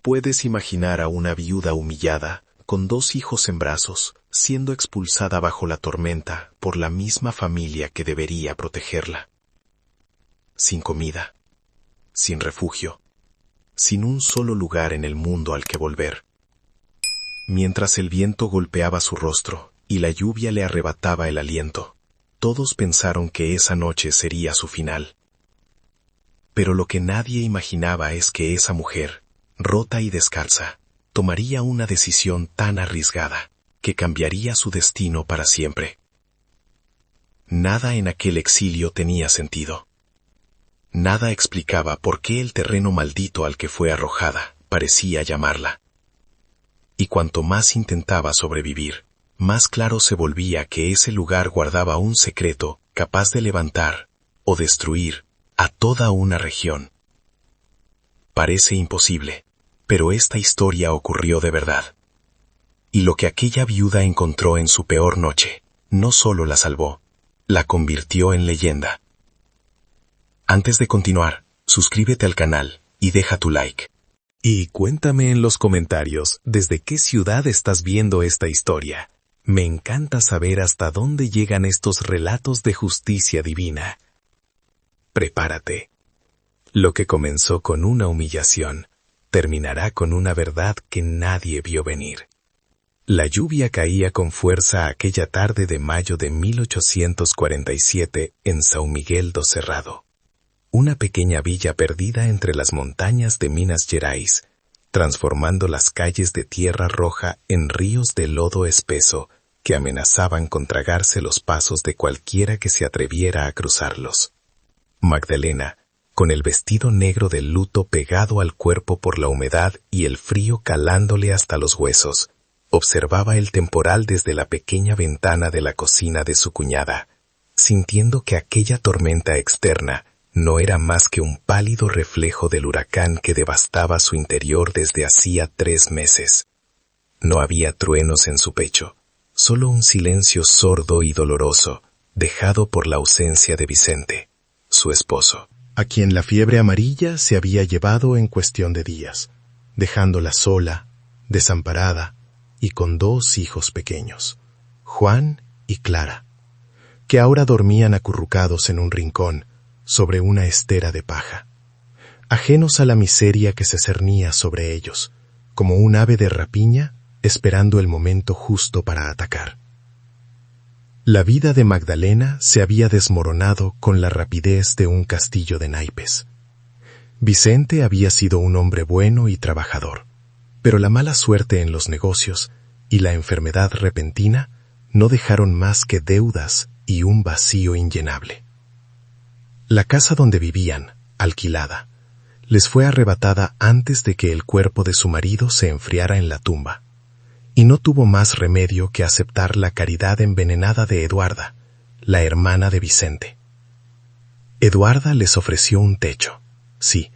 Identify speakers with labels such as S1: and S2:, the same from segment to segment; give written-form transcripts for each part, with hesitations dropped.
S1: Puedes imaginar a una viuda humillada, con 2 hijos en brazos, siendo expulsada bajo la tormenta por la misma familia que debería protegerla. Sin comida, sin refugio, sin un solo lugar en el mundo al que volver. Mientras el viento golpeaba su rostro y la lluvia le arrebataba el aliento, todos pensaron que esa noche sería su final. Pero lo que nadie imaginaba es que esa mujer, rota y descalza, tomaría una decisión tan arriesgada que cambiaría su destino para siempre. Nada en aquel exilio tenía sentido. Nada explicaba por qué el terreno maldito al que fue arrojada parecía llamarla. Y cuanto más intentaba sobrevivir, más claro se volvía que ese lugar guardaba un secreto capaz de levantar o destruir a toda una región. Parece imposible, pero esta historia ocurrió de verdad. Y lo que aquella viuda encontró en su peor noche, no solo la salvó, la convirtió en leyenda. Antes de continuar, suscríbete al canal y deja tu like. Y cuéntame en los comentarios desde qué ciudad estás viendo esta historia. Me encanta saber hasta dónde llegan estos relatos de justicia divina. Prepárate. Lo que comenzó con una humillación, terminará con una verdad que nadie vio venir. La lluvia caía con fuerza aquella tarde de mayo de 1847 en São Miguel do Cerrado, una pequeña villa perdida entre las montañas de Minas Gerais, transformando las calles de tierra roja en ríos de lodo espeso que amenazaban con tragarse los pasos de cualquiera que se atreviera a cruzarlos. Magdalena, con el vestido negro de luto pegado al cuerpo por la humedad y el frío calándole hasta los huesos, observaba el temporal desde la pequeña ventana de la cocina de su cuñada, sintiendo que aquella tormenta externa no era más que un pálido reflejo del huracán que devastaba su interior desde hacía 3 meses. No había truenos en su pecho, solo un silencio sordo y doloroso, dejado por la ausencia de Vicente, su esposo, a quien la fiebre amarilla se había llevado en cuestión de días, dejándola sola, desamparada y con 2 hijos pequeños, Juan y Clara, que ahora dormían acurrucados en un rincón sobre una estera de paja, ajenos a la miseria que se cernía sobre ellos, como un ave de rapiña esperando el momento justo para atacar. La vida de Magdalena se había desmoronado con la rapidez de un castillo de naipes. Vicente había sido un hombre bueno y trabajador, pero la mala suerte en los negocios y la enfermedad repentina no dejaron más que deudas y un vacío inllenable. La casa donde vivían, alquilada, les fue arrebatada antes de que el cuerpo de su marido se enfriara en la tumba, y no tuvo más remedio que aceptar la caridad envenenada de Eduarda, la hermana de Vicente. Eduarda les ofreció un techo, sí,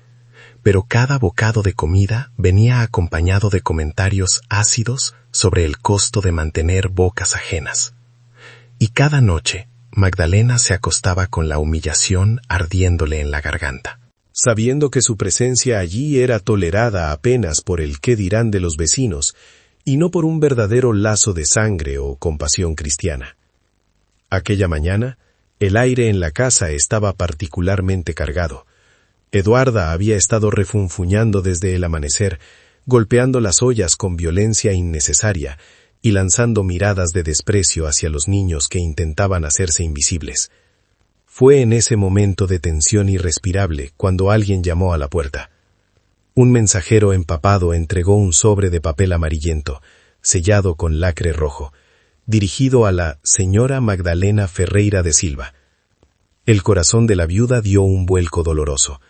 S1: pero cada bocado de comida venía acompañado de comentarios ácidos sobre el costo de mantener bocas ajenas. Y cada noche, Magdalena se acostaba con la humillación ardiéndole en la garganta, sabiendo que su presencia allí era tolerada apenas por el qué dirán de los vecinos, y no por un verdadero lazo de sangre o compasión cristiana. Aquella mañana, el aire en la casa estaba particularmente cargado. Eduarda había estado refunfuñando desde el amanecer, golpeando las ollas con violencia innecesaria y lanzando miradas de desprecio hacia los niños que intentaban hacerse invisibles. Fue en ese momento de tensión irrespirable cuando alguien llamó a la puerta. Un mensajero empapado entregó un sobre de papel amarillento, sellado con lacre rojo, dirigido a la señora Magdalena Ferreira de Silva. El corazón de la viuda dio un vuelco doloroso,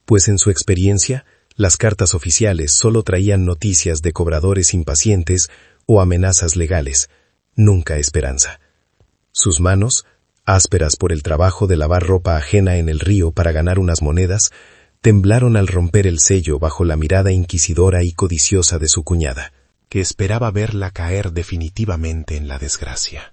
S1: pues en su experiencia, las cartas oficiales solo traían noticias de cobradores impacientes o amenazas legales, nunca esperanza. Sus manos, ásperas por el trabajo de lavar ropa ajena en el río para ganar unas monedas, temblaron al romper el sello bajo la mirada inquisidora y codiciosa de su cuñada, que esperaba verla caer definitivamente en la desgracia.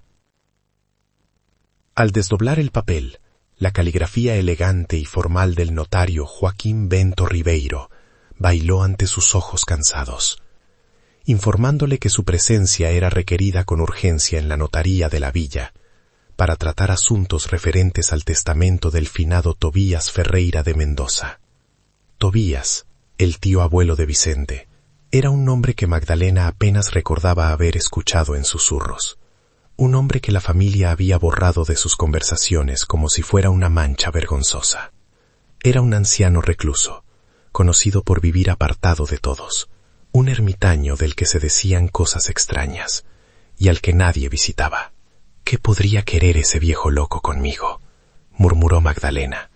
S1: Al desdoblar el papel, la caligrafía elegante y formal del notario Joaquín Bento Ribeiro, bailó ante sus ojos cansados, informándole que su presencia era requerida con urgencia en la notaría de la villa, para tratar asuntos referentes al testamento del finado Tobías Ferreira de Mendoza. Tobías, el tío abuelo de Vicente, era un nombre que Magdalena apenas recordaba haber escuchado en susurros, un hombre que la familia había borrado de sus conversaciones como si fuera una mancha vergonzosa. Era un anciano recluso, conocido por vivir apartado de todos, un ermitaño del que se decían cosas extrañas, y al que nadie visitaba. «¿Qué podría querer ese viejo loco conmigo?», murmuró Magdalena,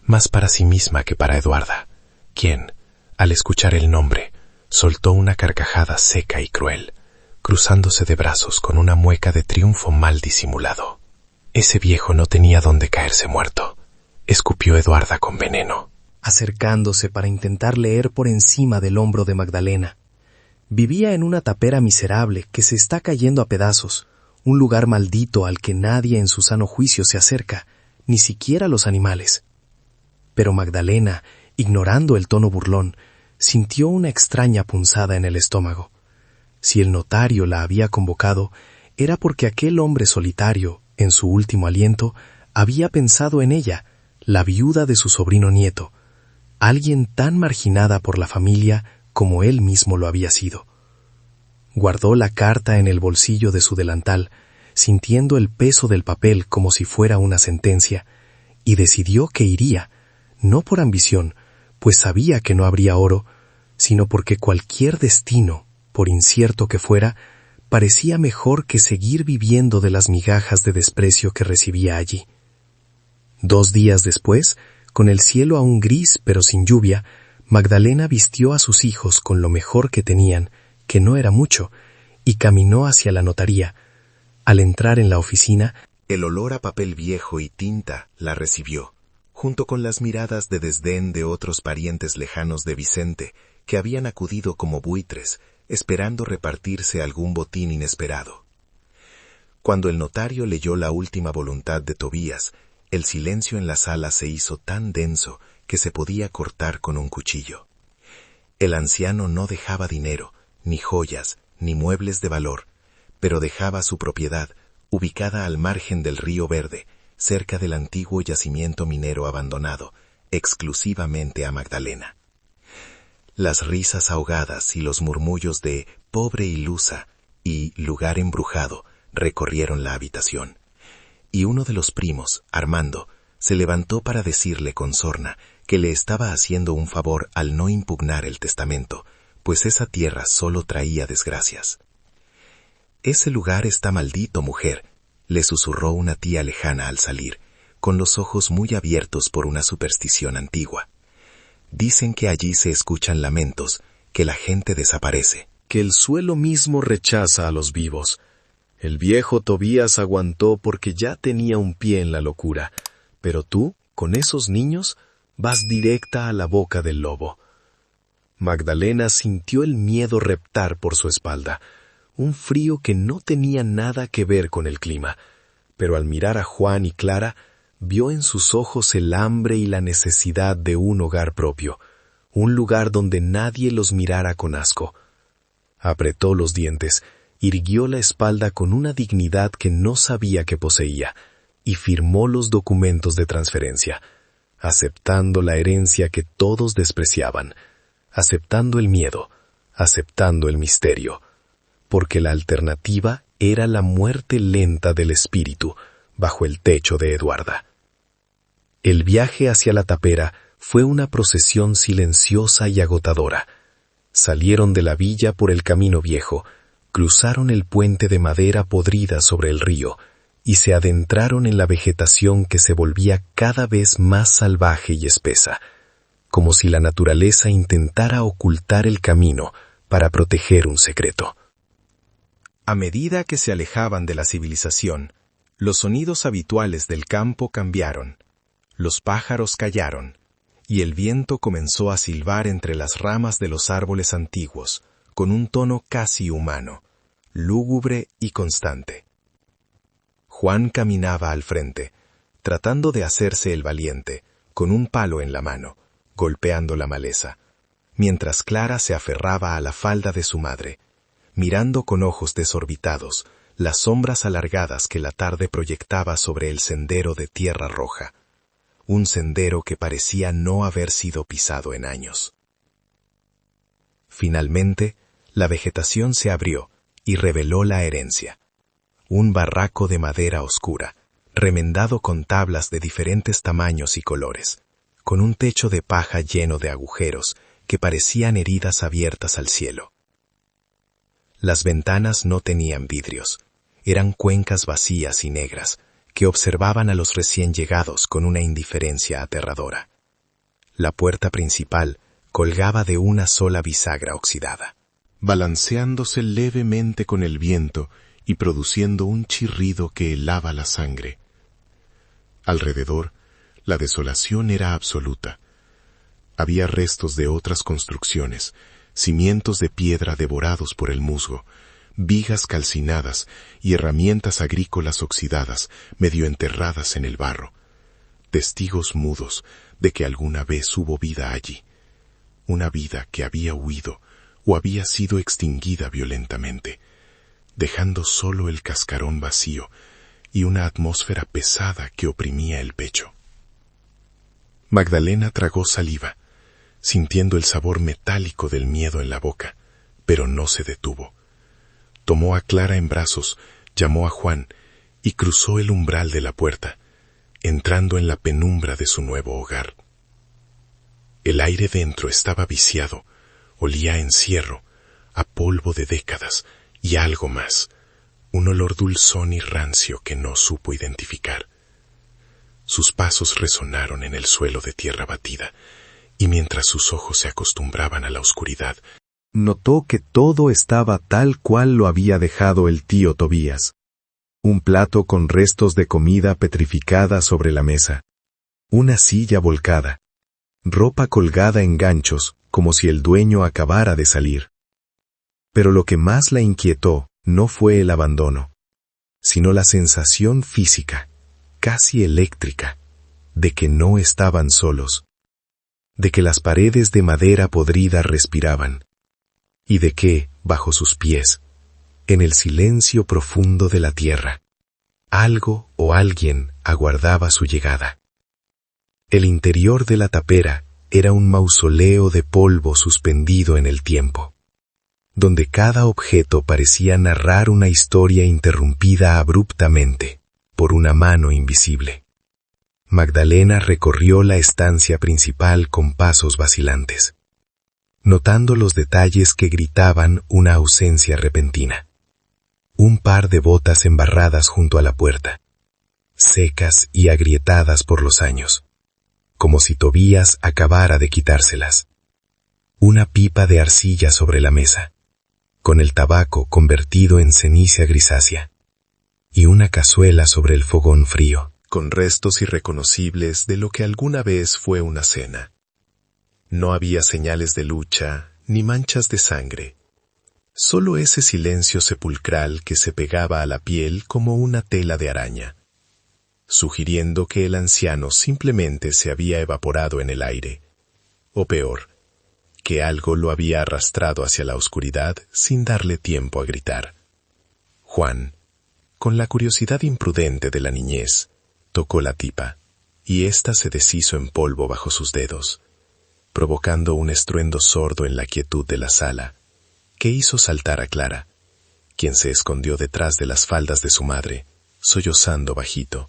S1: más para sí misma que para Eduarda, quien, al escuchar el nombre, soltó una carcajada seca y cruel, cruzándose de brazos con una mueca de triunfo mal disimulado. «Ese viejo no tenía dónde caerse muerto», escupió Eduarda con veneno,
S2: acercándose para intentar leer por encima del hombro de Magdalena. Vivía en una tapera miserable que se está cayendo a pedazos, un lugar maldito al que nadie en su sano juicio se acerca, ni siquiera los animales. Pero Magdalena, ignorando el tono burlón, sintió una extraña punzada en el estómago. Si el notario la había convocado, era porque aquel hombre solitario, en su último aliento, había pensado en ella, la viuda de su sobrino nieto, alguien tan marginada por la familia como él mismo lo había sido. Guardó la carta en el bolsillo de su delantal, sintiendo el peso del papel como si fuera una sentencia, y decidió que iría, no por ambición, pues sabía que no habría oro, sino porque cualquier destino, por incierto que fuera, parecía mejor que seguir viviendo de las migajas de desprecio que recibía allí. 2 días después, con el cielo aún gris pero sin lluvia, Magdalena vistió a sus hijos con lo mejor que tenían, que no era mucho, y caminó hacia la notaría. Al entrar en la oficina,
S1: el olor a papel viejo y tinta la recibió, junto con las miradas de desdén de otros parientes lejanos de Vicente, que habían acudido como buitres, esperando repartirse algún botín inesperado. Cuando el notario leyó la última voluntad de Tobías, el silencio en la sala se hizo tan denso que se podía cortar con un cuchillo. El anciano no dejaba dinero, ni joyas, ni muebles de valor, pero dejaba su propiedad, ubicada al margen del río Verde, cerca del antiguo yacimiento minero abandonado, exclusivamente a Magdalena. Las risas ahogadas y los murmullos de «pobre ilusa» y «lugar embrujado» recorrieron la habitación, y uno de los primos, Armando, se levantó para decirle con sorna que le estaba haciendo un favor al no impugnar el testamento, pues esa tierra solo traía desgracias. «Ese lugar está maldito, mujer», le susurró una tía lejana al salir, con los ojos muy abiertos por una superstición antigua. «Dicen que allí se escuchan lamentos, que la gente desaparece,
S2: que el suelo mismo rechaza a los vivos. El viejo Tobías aguantó porque ya tenía un pie en la locura, pero tú, con esos niños, vas directa a la boca del lobo». Magdalena sintió el miedo reptar por su espalda, un frío que no tenía nada que ver con el clima, pero al mirar a Juan y Clara, vio en sus ojos el hambre y la necesidad de un hogar propio, un lugar donde nadie los mirara con asco. Apretó los dientes, irguió la espalda con una dignidad que no sabía que poseía, y firmó los documentos de transferencia, aceptando la herencia que todos despreciaban, aceptando el miedo, aceptando el misterio, porque la alternativa era la muerte lenta del espíritu bajo el techo de Eduarda. El viaje hacia la tapera fue una procesión silenciosa y agotadora. Salieron de la villa por el camino viejo, cruzaron el puente de madera podrida sobre el río y se adentraron en la vegetación que se volvía cada vez más salvaje y espesa, como si la naturaleza intentara ocultar el camino para proteger un secreto. A medida que se alejaban de la civilización, los sonidos habituales del campo cambiaron, los pájaros callaron, y el viento comenzó a silbar entre las ramas de los árboles antiguos, con un tono casi humano, lúgubre y constante. Juan caminaba al frente, tratando de hacerse el valiente, con un palo en la mano, golpeando la maleza.
S1: mientras Clara se aferraba a la falda de su madre, mirando con ojos desorbitados las sombras alargadas que la tarde proyectaba sobre el sendero de tierra roja, un sendero que parecía no haber sido pisado en años. Finalmente, la vegetación se abrió y reveló la herencia, un barraco de madera oscura, remendado con tablas de diferentes tamaños y colores, con un techo de paja lleno de agujeros que parecían heridas abiertas al cielo. Las ventanas no tenían vidrios, eran cuencas vacías y negras que observaban a los recién llegados con una indiferencia aterradora. La puerta principal colgaba de una sola bisagra oxidada, balanceándose levemente con el viento y produciendo un chirrido que helaba la sangre. Alrededor, la desolación era absoluta. Había restos de otras construcciones, cimientos de piedra devorados por el musgo, vigas calcinadas y herramientas agrícolas oxidadas, medio enterradas en el barro. Testigos mudos de que alguna vez hubo vida allí. Una vida que había huido o había sido extinguida violentamente, dejando solo el cascarón vacío y una atmósfera pesada que oprimía el pecho. Magdalena tragó saliva, sintiendo el sabor metálico del miedo en la boca, pero no se detuvo. Tomó a Clara en brazos, llamó a Juan y cruzó el umbral de la puerta, entrando en la penumbra de su nuevo hogar. El aire dentro estaba viciado, olía a encierro, a polvo de décadas y algo más, un olor dulzón y rancio que no supo identificar. Sus pasos resonaron en el suelo de tierra batida, y mientras sus ojos se acostumbraban a la oscuridad, notó que todo estaba tal cual lo había dejado el tío Tobías. Un plato con restos de comida petrificada sobre la mesa, una silla volcada, ropa colgada en ganchos como si el dueño acabara de salir. Pero lo que más la inquietó no fue el abandono, sino la sensación física, casi eléctrica, de que no estaban solos, de que las paredes de madera podrida respiraban, y de que, bajo sus pies, en el silencio profundo de la tierra, algo o alguien aguardaba su llegada. El interior de la tapera era un mausoleo de polvo suspendido en el tiempo, donde cada objeto parecía narrar una historia interrumpida abruptamente por una mano invisible. Magdalena recorrió la estancia principal con pasos vacilantes, notando los detalles que gritaban una ausencia repentina. Un par de botas embarradas junto a la puerta, secas y agrietadas por los años, como si Tobías acabara de quitárselas. Una pipa de arcilla sobre la mesa, con el tabaco convertido en ceniza grisácea, y una cazuela sobre el fogón frío, con restos irreconocibles de lo que alguna vez fue una cena. No había señales de lucha ni manchas de sangre, solo ese silencio sepulcral que se pegaba a la piel como una tela de araña, sugiriendo que el anciano simplemente se había evaporado en el aire, o peor, que algo lo había arrastrado hacia la oscuridad sin darle tiempo a gritar. Juan, con la curiosidad imprudente de la niñez, tocó la tipa, y ésta se deshizo en polvo bajo sus dedos, provocando un estruendo sordo en la quietud de la sala, que hizo saltar a Clara, quien se escondió detrás de las faldas de su madre, sollozando bajito.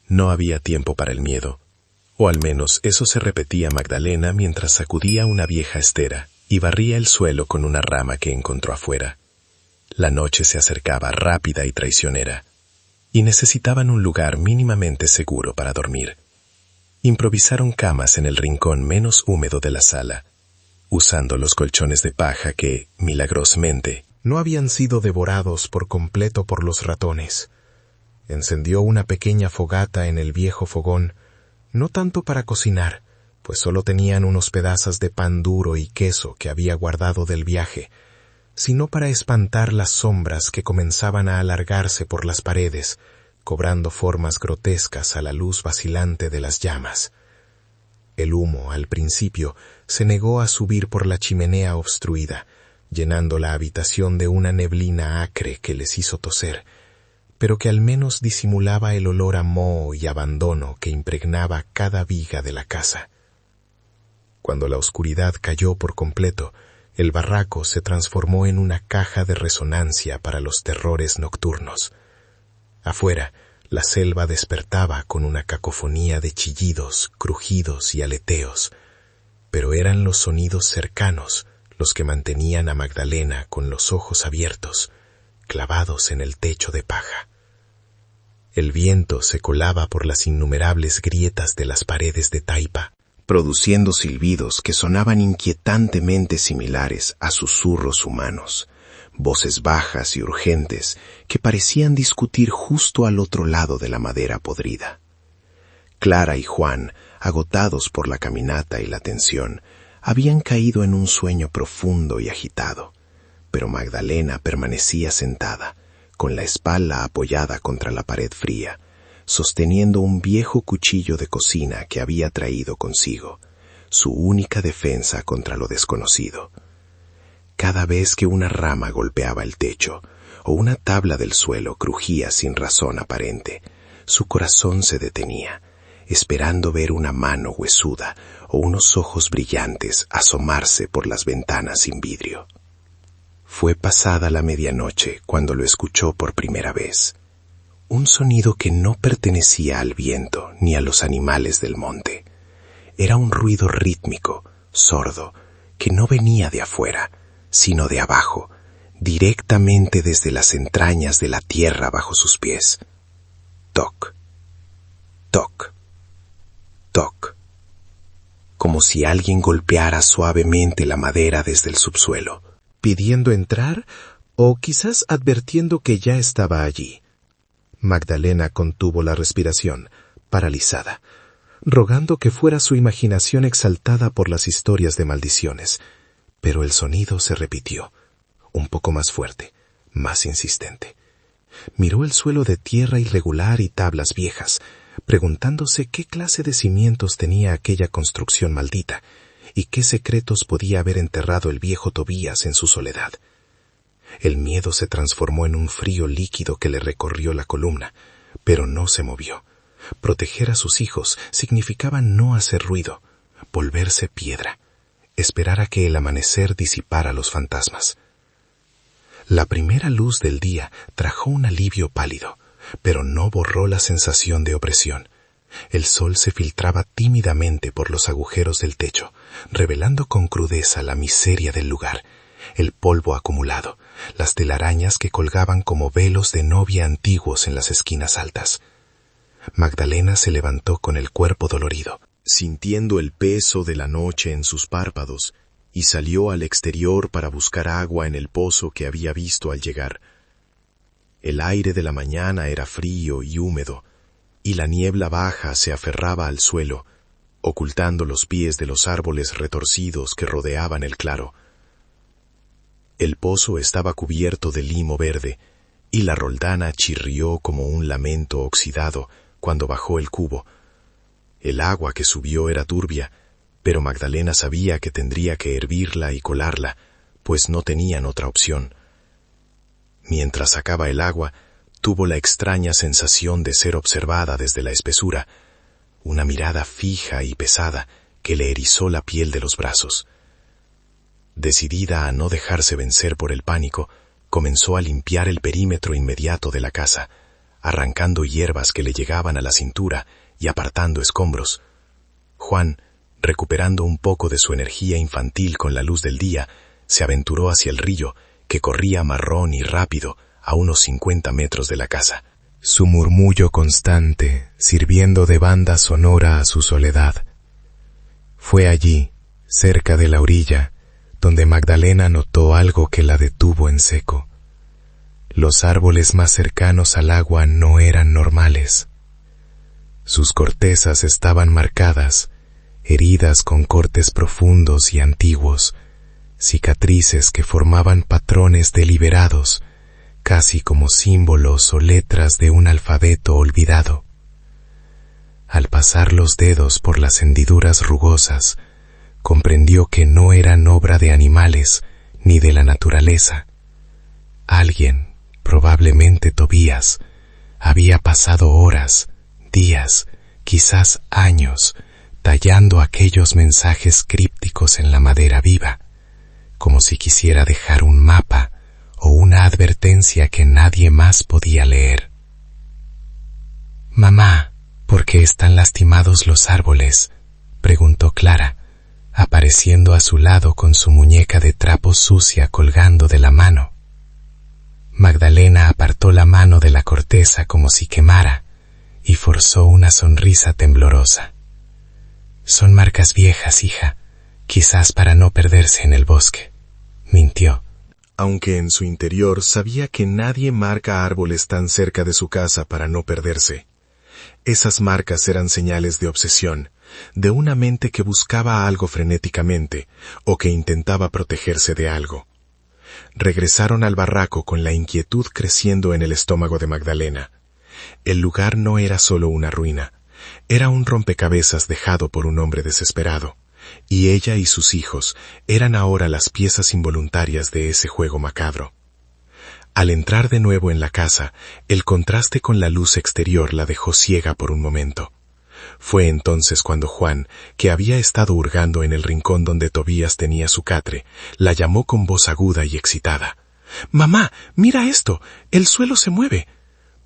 S1: No había tiempo para el miedo, o al menos eso se repetía Magdalena mientras sacudía una vieja estera y barría el suelo con una rama que encontró afuera. La noche se acercaba rápida y traicionera, y necesitaban un lugar mínimamente seguro para dormir. Improvisaron camas en el rincón menos húmedo de la sala, usando los colchones de paja que, milagrosamente, no habían sido devorados por completo por los ratones. Encendió una pequeña fogata en el viejo fogón, no tanto para cocinar, pues solo tenían unos pedazos de pan duro y queso que había guardado del viaje, sino para espantar las sombras que comenzaban a alargarse por las paredes, cobrando formas grotescas a la luz vacilante de las llamas. El humo, al principio, se negó a subir por la chimenea obstruida, llenando la habitación de una neblina acre que les hizo toser, pero que al menos disimulaba el olor a moho y abandono que impregnaba cada viga de la casa. Cuando la oscuridad cayó por completo, el barraco se transformó en una caja de resonancia para los terrores nocturnos. Afuera, la selva despertaba con una cacofonía de chillidos, crujidos y aleteos, pero eran los sonidos cercanos los que mantenían a Magdalena con los ojos abiertos, clavados en el techo de paja. El viento se colaba por las innumerables grietas de las paredes de taipa, produciendo silbidos que sonaban inquietantemente similares a susurros humanos, voces bajas y urgentes que parecían discutir justo al otro lado de la madera podrida. Clara y Juan, agotados por la caminata y la tensión, habían caído en un sueño profundo y agitado, pero Magdalena permanecía sentada, con la espalda apoyada contra la pared fría, sosteniendo un viejo cuchillo de cocina que había traído consigo, su única defensa contra lo desconocido. Cada vez que una rama golpeaba el techo o una tabla del suelo crujía sin razón aparente, su corazón se detenía, esperando ver una mano huesuda o unos ojos brillantes asomarse por las ventanas sin vidrio. Fue pasada la medianoche cuando lo escuchó por primera vez. Un sonido que no pertenecía al viento ni a los animales del monte. Era un ruido rítmico, sordo, que no venía de afuera, sino de abajo, directamente desde las entrañas de la tierra bajo sus pies. Toc, toc, toc, como si alguien golpeara suavemente la madera desde el subsuelo, pidiendo entrar o quizás advirtiendo que ya estaba allí. Magdalena contuvo la respiración, paralizada, rogando que fuera su imaginación exaltada por las historias de maldiciones, pero el sonido se repitió, un poco más fuerte, más insistente. Miró el suelo de tierra irregular y tablas viejas, preguntándose qué clase de cimientos tenía aquella construcción maldita y qué secretos podía haber enterrado el viejo Tobías en su soledad. El miedo se transformó en un frío líquido que le recorrió la columna, pero no se movió. Proteger a sus hijos significaba no hacer ruido, volverse piedra, esperar a que el amanecer disipara los fantasmas. La primera luz del día trajo un alivio pálido, pero no borró la sensación de opresión. El sol se filtraba tímidamente por los agujeros del techo, revelando con crudeza la miseria del lugar, el polvo acumulado, las telarañas que colgaban como velos de novia antiguos en las esquinas altas. Magdalena se levantó con el cuerpo dolorido, sintiendo el peso de la noche en sus párpados, y salió al exterior para buscar agua en el pozo que había visto al llegar. El aire de la mañana era frío y húmedo, y la niebla baja se aferraba al suelo, ocultando los pies de los árboles retorcidos que rodeaban el claro. El pozo estaba cubierto de limo verde, y la roldana chirrió como un lamento oxidado cuando bajó el cubo. El agua que subió era turbia, pero Magdalena sabía que tendría que hervirla y colarla, pues no tenían otra opción. Mientras sacaba el agua, tuvo la extraña sensación de ser observada desde la espesura, una mirada fija y pesada que le erizó la piel de los brazos. Decidida a no dejarse vencer por el pánico, comenzó a limpiar el perímetro inmediato de la casa, arrancando hierbas que le llegaban a la cintura y apartando escombros. Juan, recuperando un poco de su energía infantil con la luz del día, se aventuró hacia el río, que corría marrón y rápido a unos 50 metros de la casa. Su murmullo constante, sirviendo de banda sonora a su soledad. Fue allí, cerca de la orilla, donde Magdalena notó algo que la detuvo en seco. Los árboles más cercanos al agua no eran normales. Sus cortezas estaban marcadas, heridas con cortes profundos y antiguos, cicatrices que formaban patrones deliberados, casi como símbolos o letras de un alfabeto olvidado.
S2: Al pasar los dedos por las hendiduras rugosas, comprendió que no eran obra de animales ni de la naturaleza. Alguien, probablemente Tobías, había pasado horas, días, quizás años, tallando aquellos mensajes crípticos en la madera viva, como si quisiera dejar un mapa o una advertencia que nadie más podía leer. «Mamá, ¿por qué están lastimados los árboles?», preguntó Clara, apareciendo a su lado con su muñeca de trapo sucia colgando de la mano. Magdalena apartó la mano de la corteza como si quemara y forzó una sonrisa temblorosa. «Son marcas viejas, hija, quizás para no perderse en el bosque», mintió.
S1: Aunque en su interior sabía que nadie marca árboles tan cerca de su casa para no perderse. Esas marcas eran señales de obsesión, de una mente que buscaba algo frenéticamente o que intentaba protegerse de algo. Regresaron al barraco con la inquietud creciendo en el estómago de Magdalena. El lugar no era solo una ruina, era un rompecabezas dejado por un hombre desesperado, y ella y sus hijos eran ahora las piezas involuntarias de ese juego macabro. Al entrar de nuevo en la casa, el contraste con la luz exterior la dejó ciega por un momento. Fue entonces cuando Juan, que había estado hurgando en el rincón donde Tobías tenía su catre, la llamó con voz aguda y excitada. «¡Mamá, mira esto! ¡El suelo se mueve!».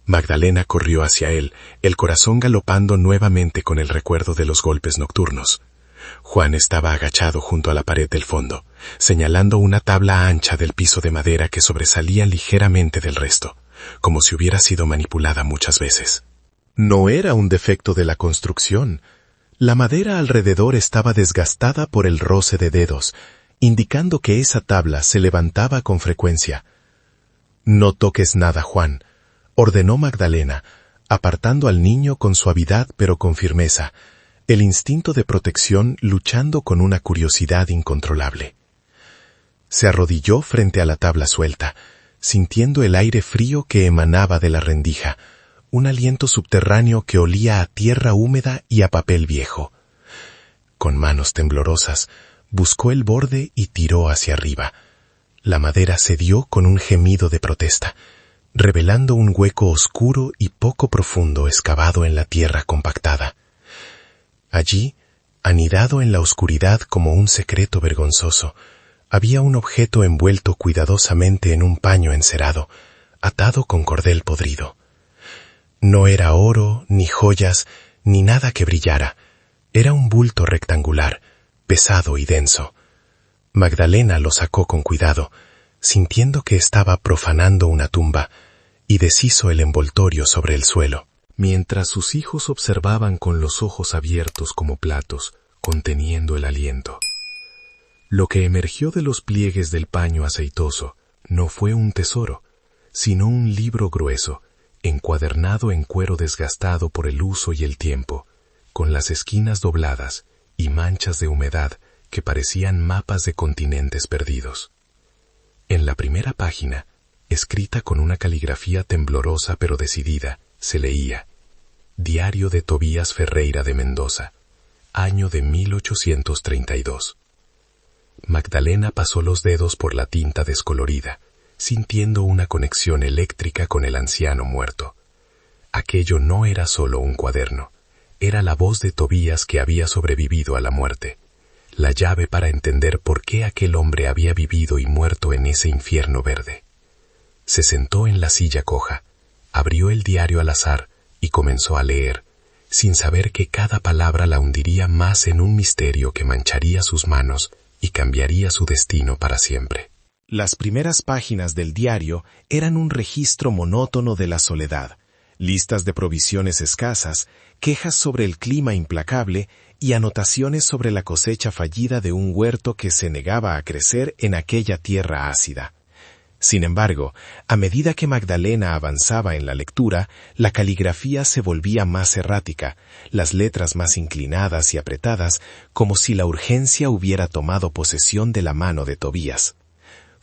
S1: Magdalena corrió hacia él, el corazón galopando nuevamente con el recuerdo de los golpes nocturnos. Juan estaba agachado junto a la pared del fondo, señalando una tabla ancha del piso de madera que sobresalía ligeramente del resto, como si hubiera sido manipulada muchas veces. No era un defecto de la construcción. La madera alrededor estaba desgastada por el roce de dedos, indicando que esa tabla se levantaba con frecuencia. «No toques nada, Juan», ordenó Magdalena, apartando al niño con suavidad pero con firmeza, el instinto de protección luchando con una curiosidad incontrolable. Se arrodilló frente a la tabla suelta, sintiendo el aire frío que emanaba de la rendija, un aliento subterráneo que olía a tierra húmeda y a papel viejo. Con manos temblorosas, buscó el borde y tiró hacia arriba. La madera cedió con un gemido de protesta, revelando un hueco oscuro y poco profundo excavado en la tierra compactada. Allí, anidado en la oscuridad como un secreto vergonzoso, había un objeto envuelto cuidadosamente en un paño encerado, atado con cordel podrido. No era oro, ni joyas, ni nada que brillara. Era un bulto rectangular, pesado y denso. Magdalena lo sacó con cuidado, sintiendo que estaba profanando una tumba, y deshizo el envoltorio sobre el suelo. Mientras sus hijos observaban con los ojos abiertos como platos, conteniendo el aliento. Lo que emergió de los pliegues del paño aceitoso no fue un tesoro, sino un libro grueso, encuadernado en cuero desgastado por el uso y el tiempo, con las esquinas dobladas y manchas de humedad que parecían mapas de continentes perdidos. En la primera página, escrita con una caligrafía temblorosa pero decidida, se leía: «Diario de Tobías Ferreira de Mendoza, año de 1832». Magdalena pasó los dedos por la tinta descolorida, sintiendo una conexión eléctrica con el anciano muerto. Aquello no era solo un cuaderno, era la voz de Tobías que había sobrevivido a la muerte, la llave para entender por qué aquel hombre había vivido y muerto en ese infierno verde. Se sentó en la silla coja, abrió el diario al azar y comenzó a leer, sin saber que cada palabra la hundiría más en un misterio que mancharía sus manos y cambiaría su destino para siempre. Las primeras páginas del diario eran un registro monótono de la soledad, listas de provisiones escasas, quejas sobre el clima implacable y anotaciones sobre la cosecha fallida de un huerto que se negaba a crecer en aquella tierra ácida. Sin embargo, a medida que Magdalena avanzaba en la lectura, la caligrafía se volvía más errática, las letras más inclinadas y apretadas, como si la urgencia hubiera tomado posesión de la mano de Tobías.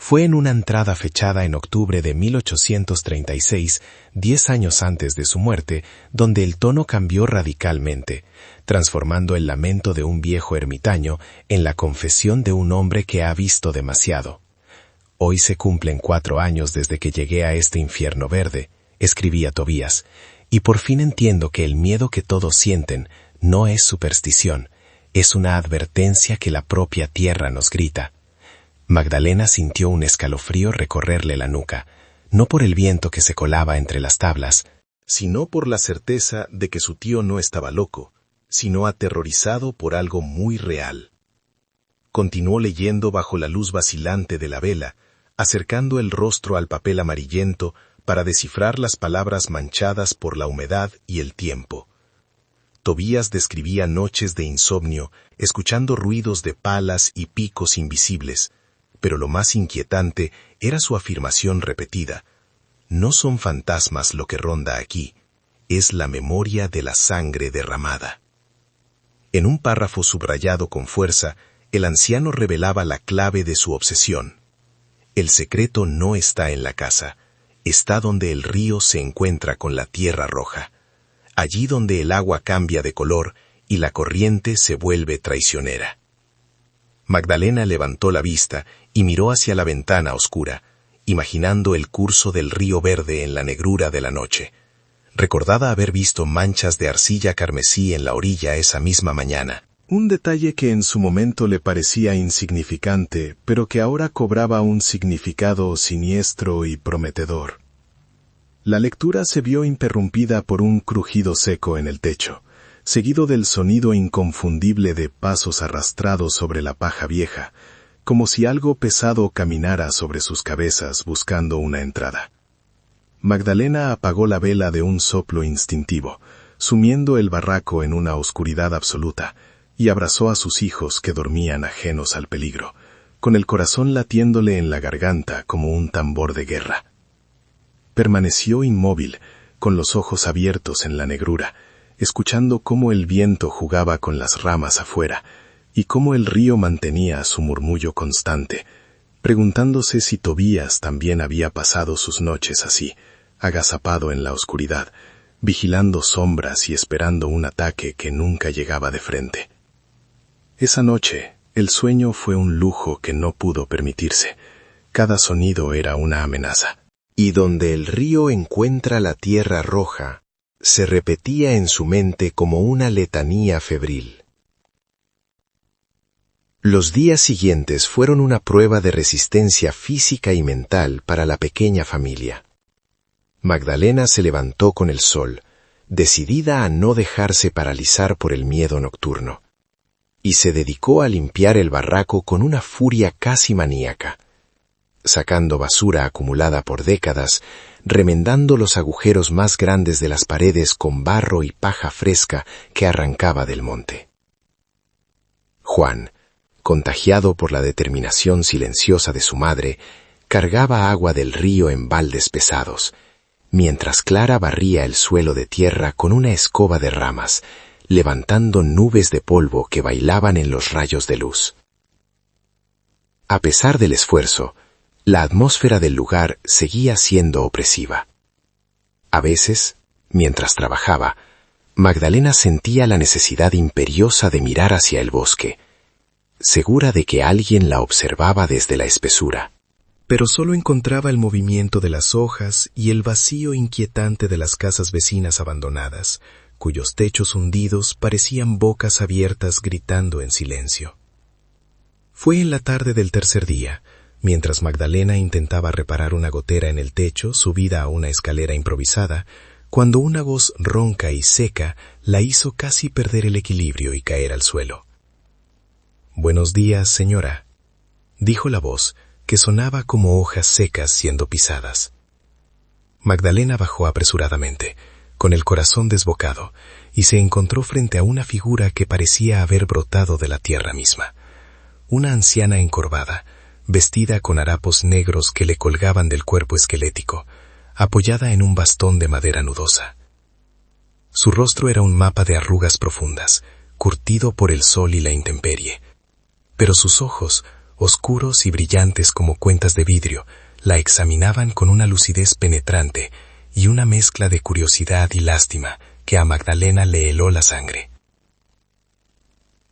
S2: Fue en una entrada fechada en octubre de 1836, 10 años antes de su muerte, donde el tono cambió radicalmente, transformando el lamento de un viejo ermitaño en la confesión de un hombre que ha visto demasiado. Hoy se cumplen 4 años desde que llegué a este infierno verde, escribía Tobías, y por fin entiendo que el miedo que todos sienten no es superstición, es una advertencia que la propia tierra nos grita. Magdalena sintió un escalofrío recorrerle la nuca, no por el viento que se colaba entre las tablas, sino por la certeza de que su tío no estaba loco, sino aterrorizado por algo muy real. Continuó leyendo bajo la luz vacilante de la vela, acercando el rostro al papel amarillento para descifrar las palabras manchadas por la humedad y el tiempo. Tobías describía noches de insomnio, escuchando ruidos de palas y picos invisibles, pero lo más inquietante era su afirmación repetida: no son fantasmas lo que ronda aquí, es la memoria de la sangre derramada. En un párrafo subrayado con fuerza, el anciano revelaba la clave de su obsesión. El secreto no está en la casa, está donde el río se encuentra con la tierra roja, allí donde el agua cambia de color y la corriente se vuelve traicionera. Magdalena levantó la vista y miró hacia la ventana oscura, imaginando el curso del río verde en la negrura de la noche. Recordaba haber visto manchas de arcilla carmesí en la orilla esa misma mañana. Un detalle que en su momento le parecía insignificante, pero que ahora cobraba un significado siniestro y prometedor. La lectura se vio interrumpida por un crujido seco en el techo, seguido del sonido inconfundible de pasos arrastrados sobre la paja vieja, como si algo pesado caminara sobre sus cabezas buscando una entrada. Magdalena apagó la vela de un soplo instintivo, sumiendo el barraco en una oscuridad absoluta, y abrazó a sus hijos que dormían ajenos al peligro, con el corazón latiéndole en la garganta como un tambor de guerra. Permaneció inmóvil, con los ojos abiertos en la negrura, escuchando cómo el viento jugaba con las ramas afuera, y cómo el río mantenía su murmullo constante, preguntándose si Tobías también había pasado sus noches así, agazapado en la oscuridad, vigilando sombras y esperando un ataque que nunca llegaba de frente. Esa noche, el sueño fue un lujo que no pudo permitirse. Cada sonido era una amenaza.
S1: Y donde el río encuentra la tierra roja, se repetía en su mente como una letanía febril. Los días siguientes fueron una prueba de resistencia física y mental para la pequeña familia. Magdalena se levantó con el sol, decidida a no dejarse paralizar por el miedo nocturno, y se dedicó a limpiar el barraco con una furia casi maníaca, sacando basura acumulada por décadas, remendando los agujeros más grandes de las paredes con barro y paja fresca que arrancaba del monte. Juan, contagiado por la determinación silenciosa de su madre, cargaba agua del río en baldes pesados, mientras Clara barría el suelo de tierra con una escoba de ramas, levantando nubes de polvo que bailaban en los rayos de luz. A pesar del esfuerzo, la atmósfera del lugar seguía siendo opresiva. A veces, mientras trabajaba, Magdalena sentía la necesidad imperiosa de mirar hacia el bosque, segura de que alguien la observaba desde la espesura. Pero solo encontraba el movimiento de las hojas y el vacío inquietante de las casas vecinas abandonadas, cuyos techos hundidos parecían bocas abiertas gritando en silencio. Fue en la tarde del tercer día, mientras Magdalena intentaba reparar una gotera en el techo subida a una escalera improvisada, cuando una voz ronca y seca la hizo casi perder el equilibrio y caer al suelo. «Buenos días, señora», dijo la voz, que sonaba como hojas secas siendo pisadas. Magdalena bajó apresuradamente, con el corazón desbocado, y se encontró frente a una figura que parecía haber brotado de la tierra misma. Una anciana encorvada, vestida con harapos negros que le colgaban del cuerpo esquelético, apoyada en un bastón de madera nudosa. Su rostro era un mapa de arrugas profundas, curtido por el sol y la intemperie, pero sus ojos,
S2: oscuros y brillantes como cuentas de vidrio, la examinaban con una lucidez penetrante y una mezcla de curiosidad y lástima que a Magdalena le heló la sangre.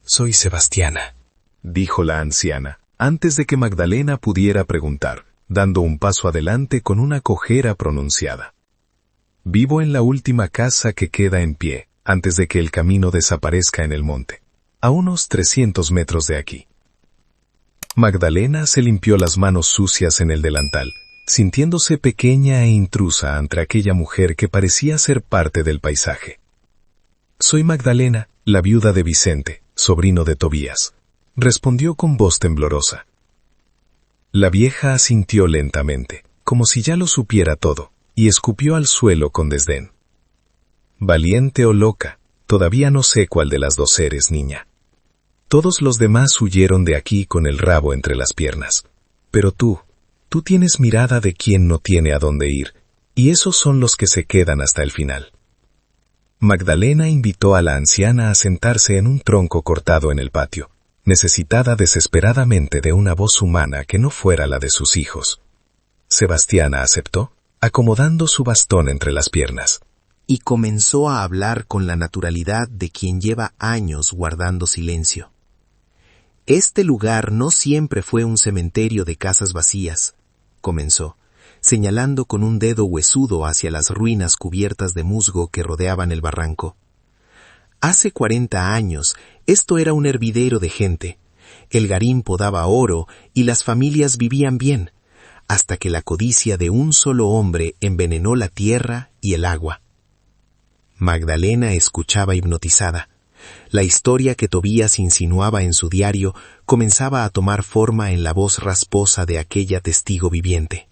S2: «Soy Sebastiana»,
S1: dijo la anciana, antes de que Magdalena pudiera preguntar, dando un paso adelante con una cojera pronunciada. «Vivo en la última casa que queda en pie, antes de que el camino desaparezca en el monte, a unos 300 metros de aquí». Magdalena se limpió las manos sucias en el delantal, sintiéndose pequeña e intrusa ante aquella mujer que parecía ser parte del paisaje. «Soy Magdalena, la viuda de Vicente, sobrino de Tobías», respondió con voz temblorosa. La vieja asintió lentamente, como si ya lo supiera todo, y escupió al suelo con desdén. «Valiente o loca, todavía no sé cuál de las dos eres, niña. Todos los demás huyeron de aquí con el rabo entre las piernas. Pero tú tienes mirada de quien no tiene a dónde ir, y esos son los que se quedan hasta el final». Magdalena invitó a la anciana a sentarse en un tronco cortado en el patio, necesitada desesperadamente de una voz humana que no fuera la de sus hijos. Sebastiana aceptó, acomodando su bastón entre las piernas.
S3: Y comenzó a hablar con la naturalidad de quien lleva años guardando silencio. «Este lugar no siempre fue un cementerio de casas vacías», comenzó, señalando con un dedo huesudo hacia las ruinas cubiertas de musgo que rodeaban el barranco. «Hace 40 años, esto era un hervidero de gente. El garimpo daba oro y las familias vivían bien, hasta que la codicia de un solo hombre envenenó la tierra y el agua». Magdalena escuchaba hipnotizada. La historia que Tobías insinuaba en su diario comenzaba a tomar forma en la voz rasposa de aquella testigo viviente.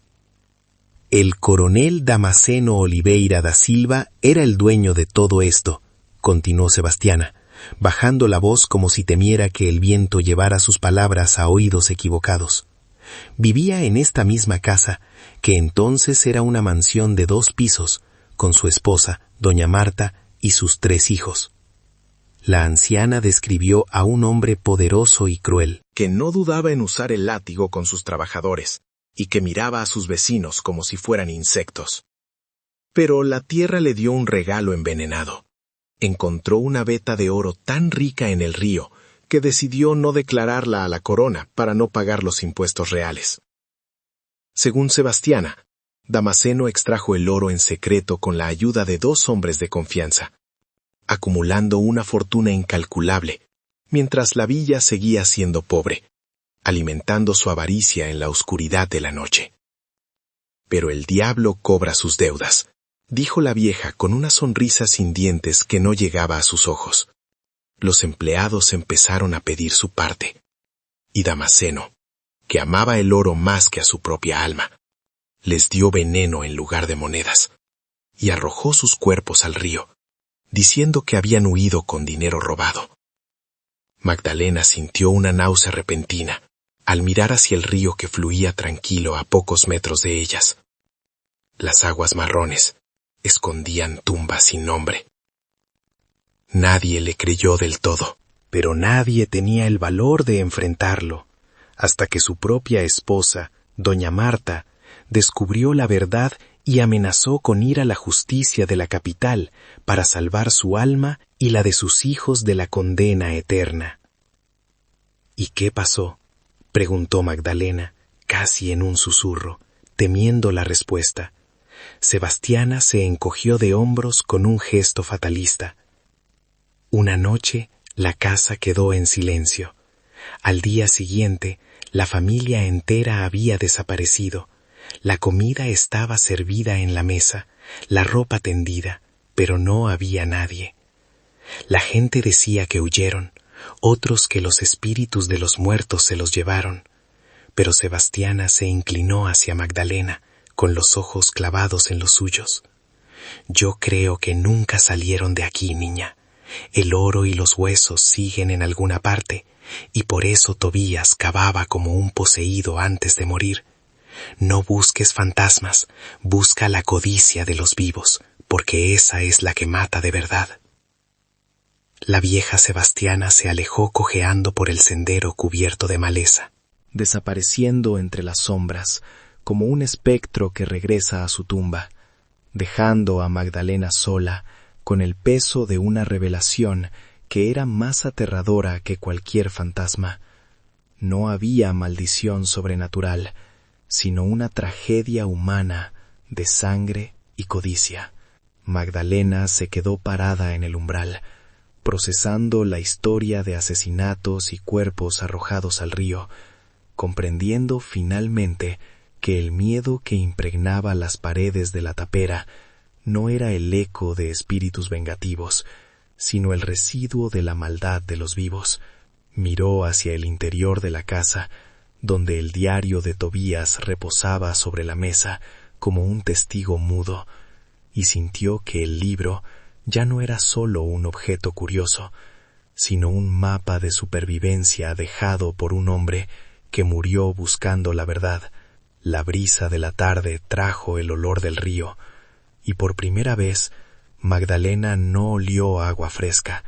S3: «El coronel Damasceno Oliveira da Silva era el dueño de todo esto», continuó Sebastiana, bajando la voz como si temiera que el viento llevara sus palabras a oídos equivocados. «Vivía en esta misma casa, que entonces era una mansión de 2 pisos, con su esposa, doña Marta, y sus 3 hijos». La anciana describió a un hombre poderoso y cruel,
S1: que no dudaba en usar el látigo con sus trabajadores, y que miraba a sus vecinos como si fueran insectos. Pero la tierra le dio un regalo envenenado. Encontró una veta de oro tan rica en el río que decidió no declararla a la corona para no pagar los impuestos reales. Según Sebastiana, Damasceno extrajo el oro en secreto con la ayuda de 2 hombres de confianza, acumulando una fortuna incalculable, mientras la villa seguía siendo pobre, alimentando su avaricia en la oscuridad de la noche. «Pero el diablo cobra sus deudas», dijo la vieja con una sonrisa sin dientes que no llegaba a sus ojos. Los empleados empezaron a pedir su parte, y Damasceno, que amaba el oro más que a su propia alma, les dio veneno en lugar de monedas, y arrojó sus cuerpos al río, diciendo que habían huido con dinero robado. Magdalena sintió una náusea repentina al mirar hacia el río que fluía tranquilo a pocos metros de ellas. Las aguas marrones escondían tumbas sin nombre. Nadie le creyó del todo,
S3: pero nadie tenía el valor de enfrentarlo, hasta que su propia esposa, doña Marta, descubrió la verdad y amenazó con ir a la justicia de la capital para salvar su alma y la de sus hijos de la condena eterna. «¿Y qué pasó?», preguntó Magdalena, casi en un susurro, temiendo la respuesta. Sebastiana se encogió de hombros con un gesto fatalista. Una noche la casa quedó en silencio. Al día siguiente, la familia entera había desaparecido. La comida estaba servida en la mesa, la ropa tendida, pero no había nadie. La gente decía que huyeron, otros que los espíritus de los muertos se los llevaron. Pero Sebastiana se inclinó hacia Magdalena, con los ojos clavados en los suyos. «Yo creo que nunca salieron de aquí, niña. El oro y los huesos siguen en alguna parte, y por eso Tobías cavaba como un poseído antes de morir. No busques fantasmas, busca la codicia de los vivos, porque esa es la que mata de verdad». La vieja Sebastiana se alejó cojeando por el sendero cubierto de maleza. desapareciendo entre las sombras, como un espectro que regresa a su tumba, dejando a Magdalena sola, con el peso de una revelación que era más aterradora que cualquier fantasma. No había maldición sobrenatural, sino una tragedia humana de sangre y codicia. Magdalena se quedó parada en el umbral, procesando la historia de asesinatos y cuerpos arrojados al río, comprendiendo finalmente que el miedo que impregnaba las paredes de la tapera no era el eco de espíritus vengativos, sino el residuo de la maldad de los vivos. Miró hacia el interior de la casa, donde el diario de Tobías reposaba sobre la mesa como un testigo mudo, y sintió que el libro ya no era solo un objeto curioso, sino un mapa de supervivencia dejado por un hombre que murió buscando la verdad. La brisa de la tarde trajo el olor del río, y por primera vez Magdalena no olió agua fresca,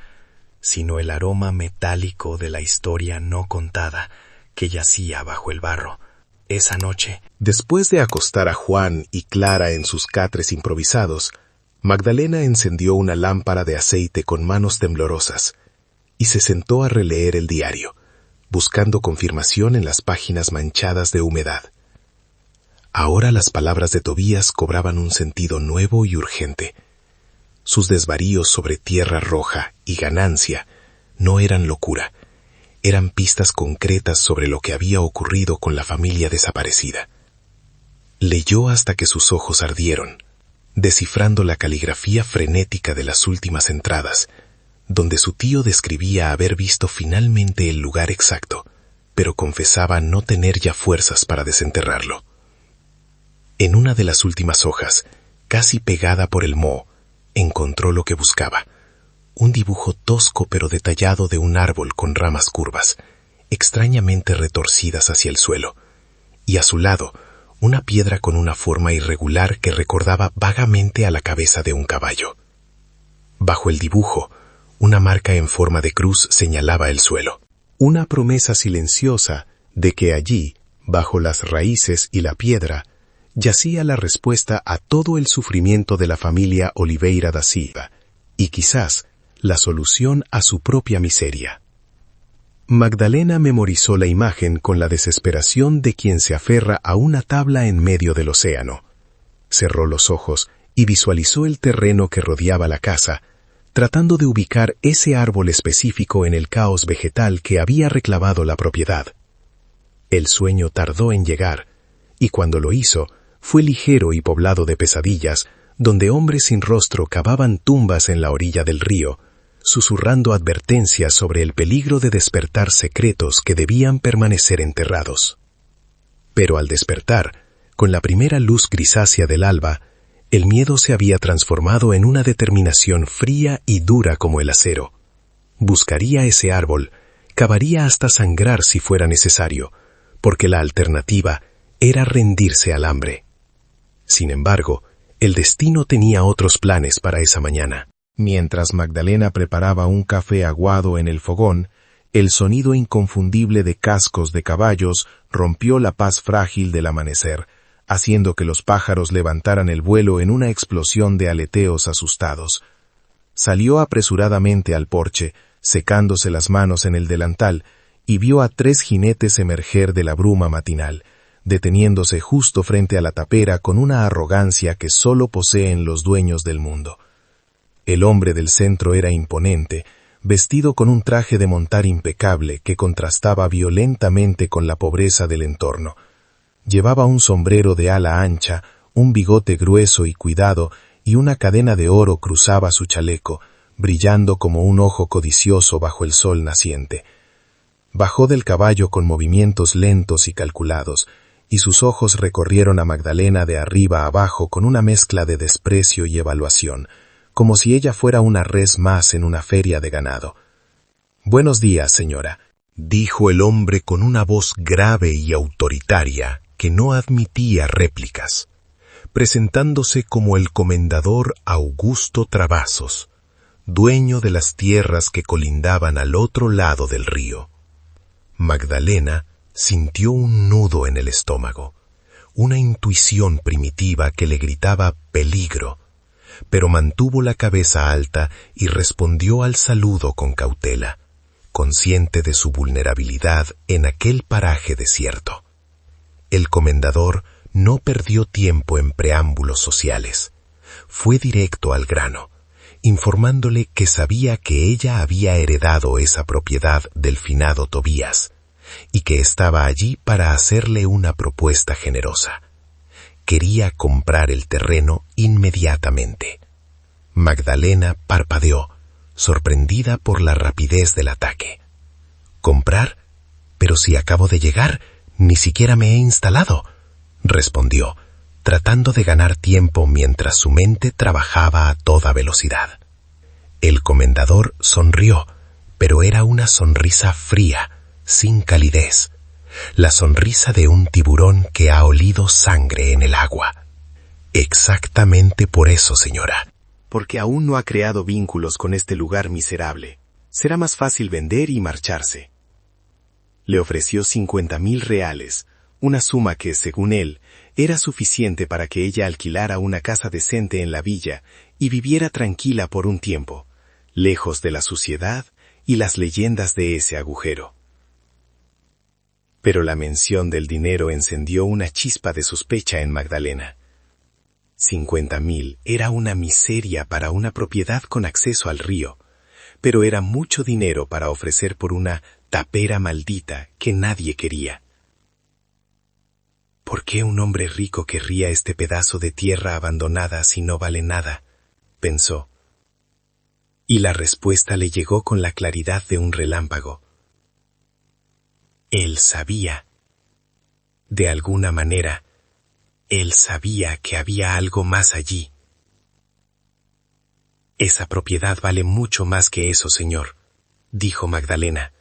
S3: sino el aroma metálico de la historia no contada que yacía bajo el barro. Esa noche,
S1: después de acostar a Juan y Clara en sus catres improvisados, Magdalena encendió una lámpara de aceite con manos temblorosas y se sentó a releer el diario, buscando confirmación en las páginas manchadas de humedad. Ahora las palabras de Tobías cobraban un sentido nuevo y urgente. Sus desvaríos sobre tierra roja y ganancia no eran locura, eran pistas concretas sobre lo que había ocurrido con la familia desaparecida. Leyó hasta que sus ojos ardieron, descifrando la caligrafía frenética de las últimas entradas, donde su tío describía haber visto finalmente el lugar exacto, pero confesaba no tener ya fuerzas para desenterrarlo. En una de las últimas hojas, casi pegada por el moho, encontró lo que buscaba, un dibujo tosco pero detallado de un árbol con ramas curvas, extrañamente retorcidas hacia el suelo, y a su lado, una piedra con una forma irregular que recordaba vagamente a la cabeza de un caballo. Bajo el dibujo, una marca en forma de cruz señalaba el suelo, una promesa silenciosa de que allí, bajo las raíces y la piedra, yacía la respuesta a todo el sufrimiento de la familia Oliveira da Silva, y quizás la solución a su propia miseria. Magdalena memorizó la imagen con la desesperación de quien se aferra a una tabla en medio del océano. Cerró los ojos y visualizó el terreno que rodeaba la casa, tratando de ubicar ese árbol específico en el caos vegetal que había reclamado la propiedad. El sueño tardó en llegar, y cuando lo hizo, fue ligero y poblado de pesadillas, donde hombres sin rostro cavaban tumbas en la orilla del río, susurrando advertencias sobre el peligro de despertar secretos que debían permanecer enterrados. Pero al despertar, con la primera luz grisácea del alba, el miedo se había transformado en una determinación fría y dura como el acero. Buscaría ese árbol, cavaría hasta sangrar si fuera necesario, porque la alternativa era rendirse al hambre. Sin embargo, el destino tenía otros planes para esa mañana. Mientras Magdalena preparaba un café aguado en el fogón, el sonido inconfundible de cascos de caballos rompió la paz frágil del amanecer, haciendo que los pájaros levantaran el vuelo en una explosión de aleteos asustados. Salió apresuradamente al porche, secándose las manos en el delantal, y vio a 3 jinetes emerger de la bruma matinal, deteniéndose justo frente a la tapera con una arrogancia que solo poseen los dueños del mundo. El hombre del centro era imponente, vestido con un traje de montar impecable que contrastaba violentamente con la pobreza del entorno. Llevaba un sombrero de ala ancha, un bigote grueso y cuidado, y una cadena de oro cruzaba su chaleco, brillando como un ojo codicioso bajo el sol naciente. Bajó del caballo con movimientos lentos y calculados, y sus ojos recorrieron a Magdalena de arriba a abajo con una mezcla de desprecio y evaluación, como si ella fuera una res más en una feria de ganado. «Buenos días, señora», dijo el hombre con una voz grave y autoritaria que no admitía réplicas, presentándose como el comendador Augusto Travasos, dueño de las tierras que colindaban al otro lado del río. Magdalena
S2: Sintió un nudo en el estómago, una intuición primitiva que le gritaba peligro, pero mantuvo la cabeza alta y respondió al saludo con cautela, consciente de su vulnerabilidad en aquel paraje desierto. El comendador no perdió tiempo en preámbulos sociales. Fue directo al grano, informándole que sabía que ella había heredado esa propiedad del finado Tobías y que estaba allí para hacerle una propuesta generosa. Quería comprar el terreno inmediatamente. Magdalena parpadeó, sorprendida por la rapidez del ataque. ¿Comprar? Pero si acabo de llegar, ni siquiera me he instalado, respondió, tratando de ganar tiempo mientras su mente trabajaba a toda velocidad. El comendador sonrió, pero era una sonrisa fría, sin calidez, la sonrisa de un tiburón que ha olido sangre en el agua. Exactamente por eso, señora.
S3: Porque aún no ha creado vínculos con este lugar miserable. Será más fácil vender y marcharse. Le ofreció 50,000 reales, una suma que, según él, era suficiente para que ella alquilara una casa decente en la villa y viviera tranquila por un tiempo, lejos de la suciedad y las leyendas de ese agujero. Pero la mención del dinero encendió una chispa de sospecha en Magdalena. 50,000 era una miseria para una propiedad con acceso al río, pero era mucho dinero para ofrecer por una tapera maldita que nadie quería. ¿Por qué un hombre rico querría este pedazo de tierra abandonada si no vale nada?, pensó. Y la respuesta le llegó con la claridad de un relámpago. Él sabía. De alguna manera, él sabía que había algo más allí. Esa propiedad vale mucho más que eso, señor, dijo Magdalena,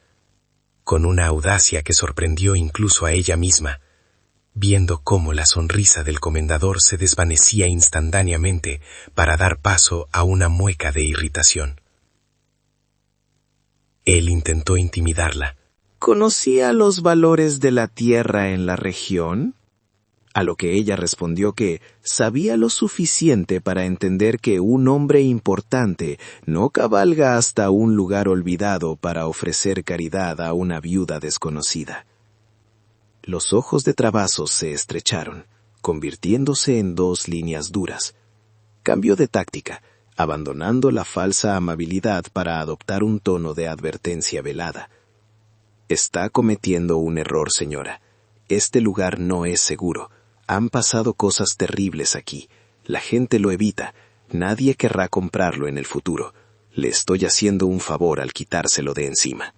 S3: con una audacia que sorprendió incluso a ella misma, viendo cómo la sonrisa del comendador se desvanecía instantáneamente para dar paso a una mueca de irritación. Él intentó intimidarla.
S4: ¿Conocía los valores de la tierra en la región? A lo que ella respondió que sabía lo suficiente para entender que un hombre importante no cabalga hasta un lugar olvidado para ofrecer caridad a una viuda desconocida. Los ojos de Travasos se estrecharon, convirtiéndose en 2 líneas duras. Cambió de táctica, abandonando la falsa amabilidad para adoptar un tono de advertencia velada. Está cometiendo un error, señora. Este lugar no es seguro. Han pasado cosas terribles aquí. La gente lo evita. Nadie querrá comprarlo en el futuro. Le estoy haciendo un favor al quitárselo de encima.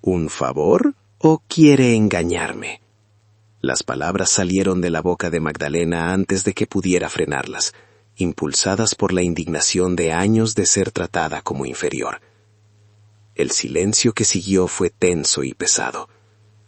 S4: ¿Un favor o quiere engañarme? Las palabras salieron de la boca de Magdalena antes de que pudiera frenarlas, impulsadas por la indignación de años de ser tratada como inferior. El silencio que siguió fue tenso y pesado.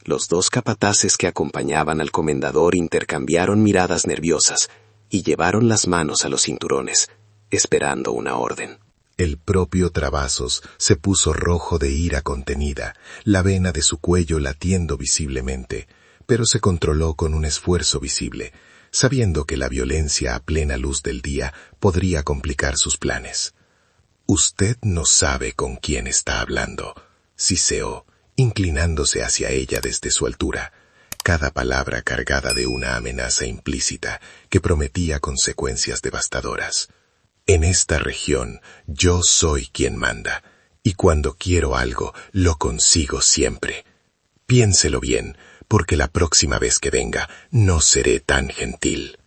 S4: Los 2 capataces que acompañaban al comendador intercambiaron miradas nerviosas y llevaron las manos a los cinturones, esperando una orden.
S2: El propio Travasos se puso rojo de ira contenida, la vena de su cuello latiendo visiblemente, pero se controló con un esfuerzo visible, sabiendo que la violencia a plena luz del día podría complicar sus planes. «Usted no sabe con quién está hablando», siseó, inclinándose hacia ella desde su altura, cada palabra cargada de una amenaza implícita que prometía consecuencias devastadoras. «En esta región yo soy quien manda, y cuando quiero algo lo consigo siempre. Piénselo bien, porque la próxima vez que venga no seré tan gentil».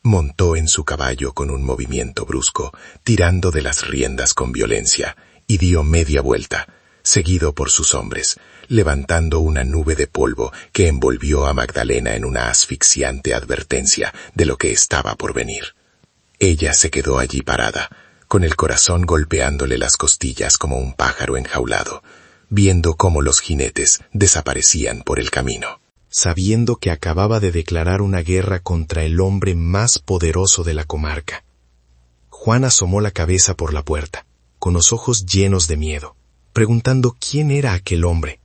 S2: Montó en su caballo con un movimiento brusco, tirando de las riendas con violencia, y dio media vuelta, seguido por sus hombres, levantando una nube de polvo que envolvió a Magdalena en una asfixiante advertencia de lo que estaba por venir. Ella se quedó allí parada, con el corazón golpeándole las costillas como un pájaro enjaulado, viendo cómo los jinetes desaparecían por el camino.
S3: Sabiendo que acababa de declarar una guerra contra el hombre más poderoso de la comarca. Juan asomó la cabeza por la puerta, con los ojos llenos de miedo, preguntando quién era aquel hombre.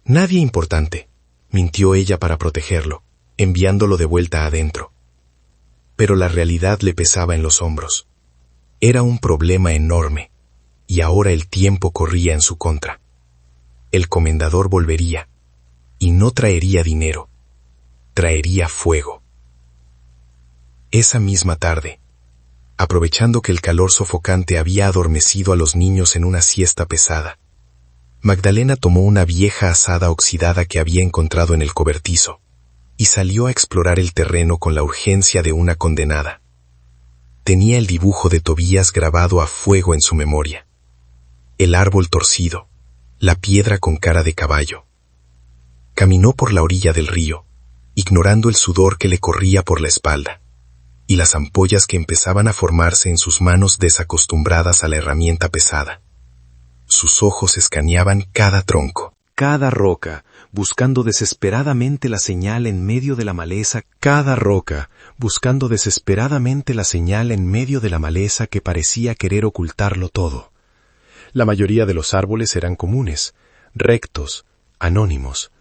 S3: Nadie importante,
S2: mintió ella para protegerlo, enviándolo de vuelta adentro. Pero la realidad le pesaba en los hombros. Era un problema enorme, y ahora el tiempo corría en su contra. El comendador volvería, y no traería dinero, traería fuego. Esa misma tarde, aprovechando que el calor sofocante había adormecido a los niños en una siesta pesada, Magdalena tomó una vieja azada oxidada que había encontrado en el cobertizo y salió a explorar el terreno con la urgencia de una condenada. Tenía el dibujo de Tobías grabado a fuego en su memoria. El árbol torcido, la piedra con cara de caballo. Caminó por la orilla del río, ignorando el sudor que le corría por la espalda, y las ampollas que empezaban a formarse en sus manos desacostumbradas a la herramienta pesada. Sus ojos escaneaban cada tronco, cada roca, buscando desesperadamente la señal en medio de la maleza, que parecía querer ocultarlo todo. La mayoría de los árboles eran comunes, rectos, anónimos,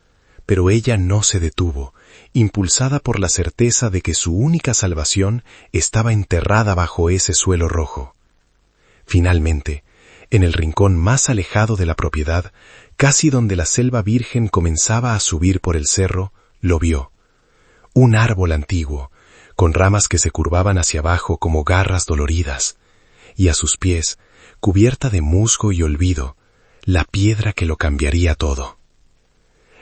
S2: pero ella no se detuvo, impulsada por la certeza de que su única salvación estaba enterrada bajo ese suelo rojo. Finalmente, en el rincón más alejado de la propiedad, casi donde la selva virgen comenzaba a subir por el cerro, lo vio. Un árbol antiguo, con ramas que se curvaban hacia abajo como garras doloridas, y a sus pies, cubierta de musgo y olvido, la piedra que lo cambiaría todo.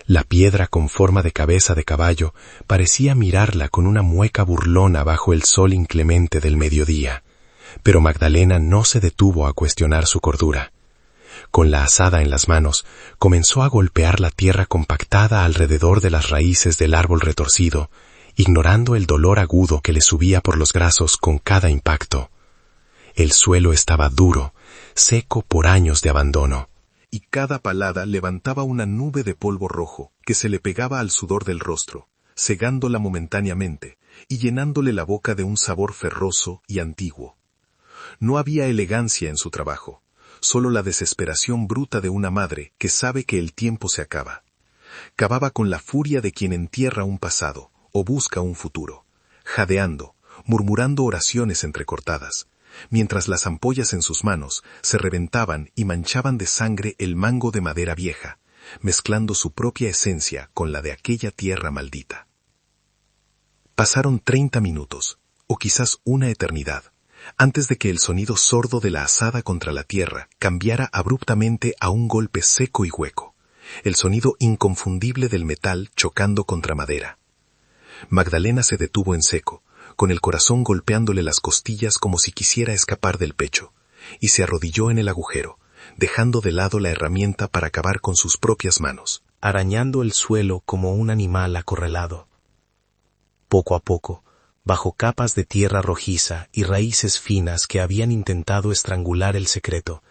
S2: La piedra con forma de cabeza de caballo parecía mirarla con una mueca burlona bajo el sol inclemente del mediodía, pero Magdalena no se detuvo a cuestionar su cordura. Con la azada en las manos, comenzó a golpear la tierra compactada alrededor de las raíces del árbol retorcido, ignorando el dolor agudo que le subía por los brazos con cada impacto. El suelo estaba duro, seco por años de abandono, y cada palada levantaba una nube de polvo rojo que se le pegaba al sudor del rostro, cegándola momentáneamente y llenándole la boca de un sabor ferroso y antiguo. No había elegancia en su trabajo, solo la desesperación bruta de una madre que sabe que el tiempo se acaba. Cavaba con la furia de quien entierra un pasado o busca un futuro, jadeando, murmurando oraciones entrecortadas, mientras las ampollas en sus manos se reventaban y manchaban de sangre el mango de madera vieja, mezclando su propia esencia con la de aquella tierra maldita. Pasaron 30 minutos, o quizás una eternidad, antes de que el sonido sordo de la azada contra la tierra cambiara abruptamente a un golpe seco y hueco, el sonido inconfundible del metal chocando contra madera. Magdalena se detuvo en seco, con el corazón golpeándole las costillas como si quisiera escapar del pecho, y se arrodilló en el agujero, dejando de lado la herramienta para acabar con sus propias manos, arañando el suelo como un animal acorralado. Poco a poco, bajo capas de tierra rojiza y raíces finas que habían intentado estrangular el secreto,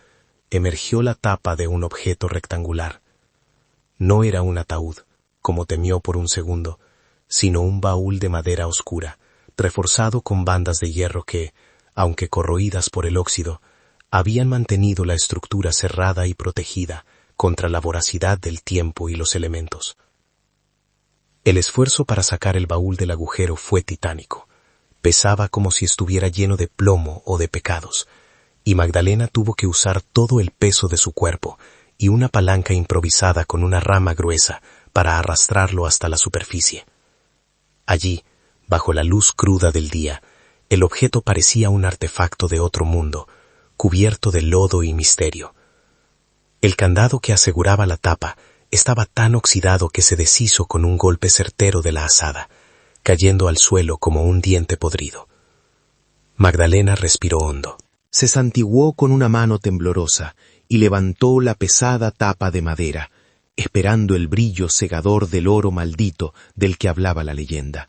S2: emergió la tapa de un objeto rectangular. No era un ataúd, como temió por un segundo, sino un baúl de madera oscura, reforzado con bandas de hierro que, aunque corroídas por el óxido, habían mantenido la estructura cerrada y protegida contra la voracidad del tiempo y los elementos. El esfuerzo para sacar el baúl del agujero fue titánico. Pesaba como si estuviera lleno de plomo o de pecados, y Magdalena tuvo que usar todo el peso de su cuerpo y una palanca improvisada con una rama gruesa para arrastrarlo hasta la superficie. Allí, bajo la luz cruda del día, el objeto parecía un artefacto de otro mundo, cubierto de lodo y misterio. El candado que aseguraba la tapa estaba tan oxidado que se deshizo con un golpe certero de la azada, cayendo al suelo como un diente podrido. Magdalena respiró hondo. Se santiguó con una mano temblorosa y levantó la pesada tapa de madera, esperando el brillo cegador del oro maldito del que hablaba la leyenda,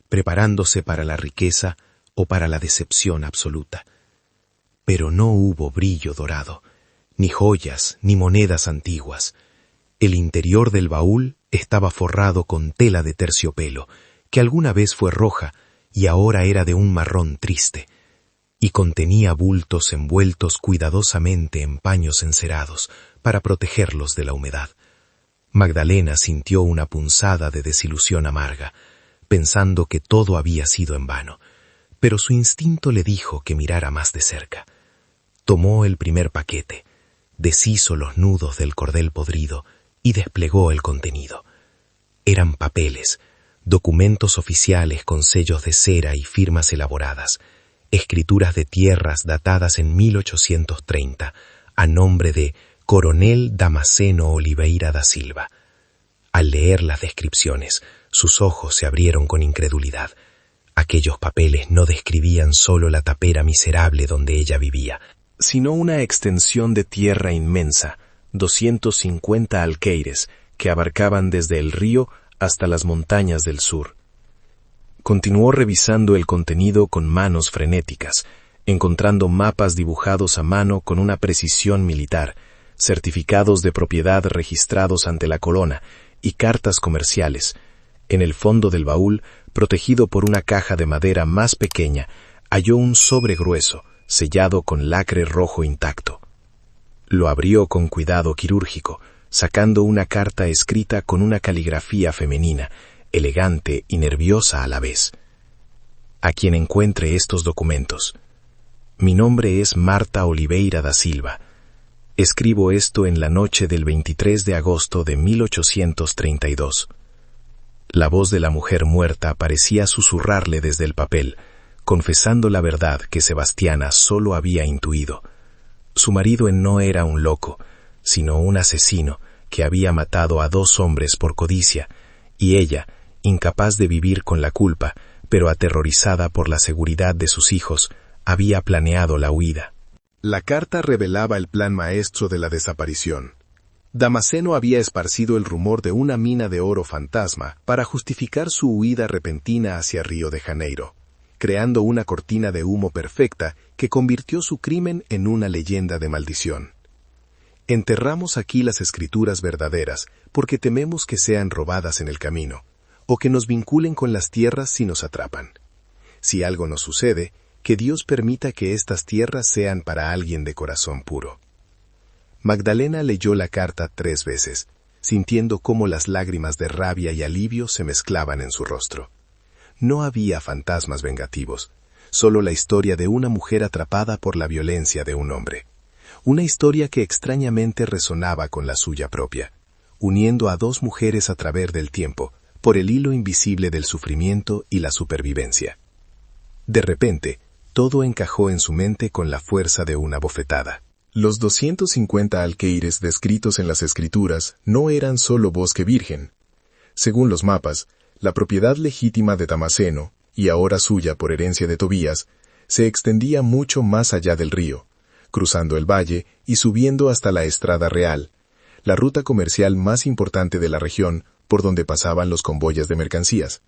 S2: preparándose para la riqueza o para la decepción absoluta. Pero no hubo brillo dorado, ni joyas, ni monedas antiguas. El interior del baúl estaba forrado con tela de terciopelo, que alguna vez fue roja y ahora era de un marrón triste, y contenía bultos envueltos cuidadosamente en paños encerados para protegerlos de la humedad. Magdalena sintió una punzada de desilusión amarga, pensando que todo había sido en vano, pero su instinto le dijo que mirara más de cerca. Tomó el primer paquete, deshizo los nudos del cordel podrido y desplegó el contenido. Eran papeles, documentos oficiales con sellos de cera y firmas elaboradas, escrituras de tierras datadas en 1830, a nombre de Coronel Damasceno Oliveira da Silva. Al leer las descripciones, sus ojos se abrieron con incredulidad. Aquellos papeles no describían solo la tapera miserable donde ella vivía,
S3: sino una extensión de tierra inmensa, 250 alqueires, que abarcaban desde el río hasta las montañas del sur. Continuó revisando el contenido con manos frenéticas, encontrando mapas dibujados a mano con una precisión militar, certificados de propiedad registrados ante la corona y cartas comerciales. En el fondo del baúl, protegido por una caja de madera más pequeña, halló un sobre grueso, sellado con lacre rojo intacto. Lo abrió con cuidado quirúrgico, sacando una carta escrita con una caligrafía femenina, elegante y nerviosa a la vez. A quien encuentre estos documentos. Mi nombre es Marta Oliveira da Silva. Escribo esto en la noche del 23 de agosto de 1832. La voz de la mujer muerta parecía susurrarle desde el papel, confesando la verdad que Sebastiana solo había intuido. Su marido no era un loco, sino un asesino que había matado a 2 hombres por codicia, y ella, incapaz de vivir con la culpa, pero aterrorizada por la seguridad de sus hijos, había planeado la huida.
S2: La carta revelaba el plan maestro de la desaparición. Damasceno había esparcido el rumor de una mina de oro fantasma para justificar su huida repentina hacia Río de Janeiro, creando una cortina de humo perfecta que convirtió su crimen en una leyenda de maldición. Enterramos aquí las escrituras verdaderas porque tememos que sean robadas en el camino, o que nos vinculen con las tierras si nos atrapan. Si algo nos sucede, que Dios permita que estas tierras sean para alguien de corazón puro. Magdalena leyó la carta 3 veces, sintiendo cómo las lágrimas de rabia y alivio se mezclaban en su rostro. No había fantasmas vengativos, solo la historia de una mujer atrapada por la violencia de un hombre. Una historia que extrañamente resonaba con la suya propia, uniendo a 2 mujeres a través del tiempo, por el hilo invisible del sufrimiento y la supervivencia. De repente, todo encajó en su mente con la fuerza de una bofetada. Los 250 alqueires descritos en las escrituras no eran solo bosque virgen. Según los mapas, la propiedad legítima de Damasceno, y ahora suya por herencia de Tobías, se extendía mucho más allá del río, cruzando el valle y subiendo hasta la Estrada Real, la ruta comercial más importante de la región por donde pasaban los convoyes de mercancías.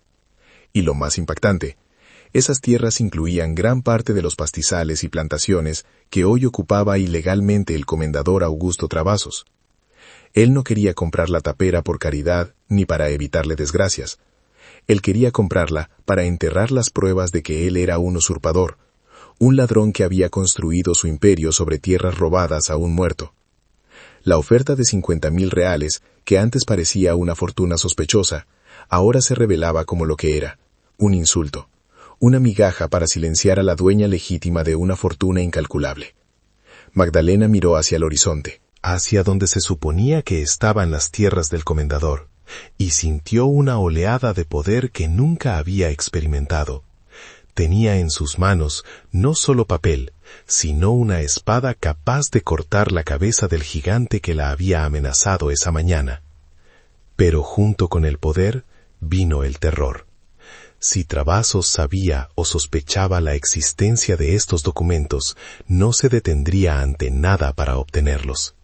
S2: Y lo más impactante, esas tierras incluían gran parte de los pastizales y plantaciones que hoy ocupaba ilegalmente el comendador Augusto Travassos. Él no quería comprar la tapera por caridad ni para evitarle desgracias. Él quería comprarla para enterrar las pruebas de que él era un usurpador, un ladrón que había construido su imperio sobre tierras robadas a un muerto. La oferta de 50.000 reales, que antes parecía una fortuna sospechosa, ahora se revelaba como lo que era, un insulto. Una migaja para silenciar a la dueña legítima de una fortuna incalculable. Magdalena miró hacia el horizonte, hacia donde se suponía que estaban las tierras del comendador, y sintió una oleada de poder que nunca había experimentado. Tenía en sus manos no solo papel, sino una espada capaz de cortar la cabeza del gigante que la había amenazado esa mañana. Pero junto con el poder vino el terror. Si Travassos sabía o sospechaba la existencia de estos documentos, no se detendría ante nada para obtenerlos.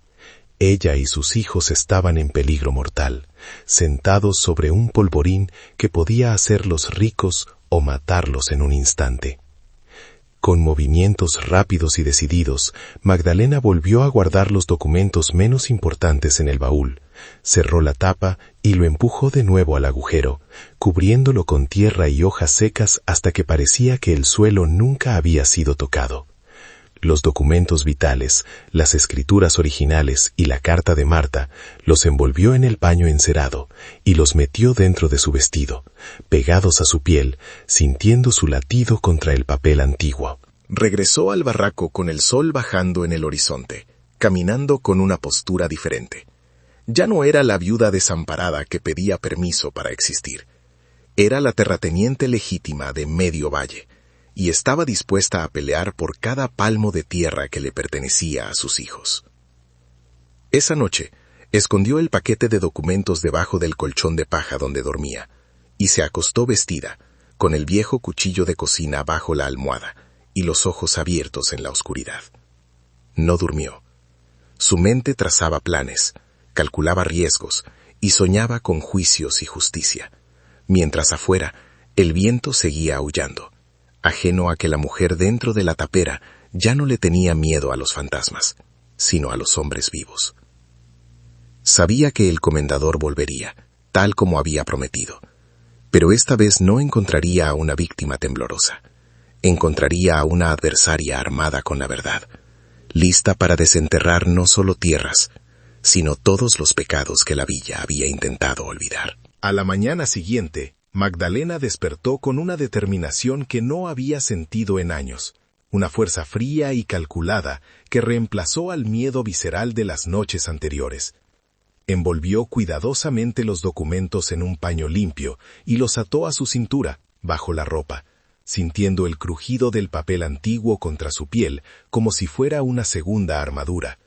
S2: Ella y sus hijos estaban en peligro mortal, sentados sobre un polvorín que podía hacerlos ricos o matarlos en un instante. Con movimientos rápidos y decididos, Magdalena volvió a guardar los documentos menos importantes en el baúl, cerró la tapa y lo empujó de nuevo al agujero, cubriéndolo con tierra y hojas secas hasta que parecía que el suelo nunca había sido tocado. Los documentos vitales, las escrituras originales y la carta de Marta los envolvió en el paño encerado y los metió dentro de su vestido, pegados a su piel, sintiendo su latido contra el papel antiguo.
S1: Regresó al barraco con el sol bajando en el horizonte, caminando con una postura diferente. Ya no era la viuda desamparada que pedía permiso para existir. Era la terrateniente legítima de Medio Valle, y estaba dispuesta a pelear por cada palmo de tierra que le pertenecía a sus hijos. Esa noche, escondió el paquete de documentos debajo del colchón de paja donde dormía, y se acostó vestida, con el viejo cuchillo de cocina bajo la almohada y los ojos abiertos en la oscuridad. No durmió. Su mente trazaba planes, calculaba riesgos y soñaba con juicios y justicia, mientras afuera el viento seguía aullando, ajeno a que la mujer dentro de la tapera ya no le tenía miedo a los fantasmas, sino a los hombres vivos. Sabía que el comendador volvería, tal como había prometido, pero esta vez no encontraría a una víctima temblorosa. Encontraría a una adversaria armada con la verdad, lista para desenterrar no solo tierras, sino todos los pecados que la villa había intentado olvidar.
S2: A la mañana siguiente, Magdalena despertó con una determinación que no había sentido en años, una fuerza fría y calculada que reemplazó al miedo visceral de las noches anteriores. Envolvió cuidadosamente los documentos en un paño limpio y los ató a su cintura, bajo la ropa, sintiendo el crujido del papel antiguo contra su piel como si fuera una segunda armadura.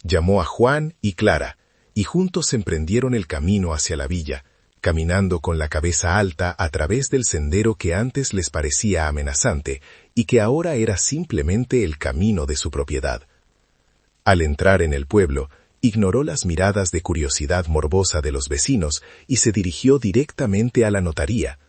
S2: Llamó a Juan y Clara, y juntos emprendieron el camino hacia la villa, caminando con la cabeza alta a través del sendero que antes les parecía amenazante y que ahora era simplemente el camino de su propiedad. Al entrar en el pueblo, ignoró las miradas de curiosidad morbosa de los vecinos y se dirigió directamente a la notaría.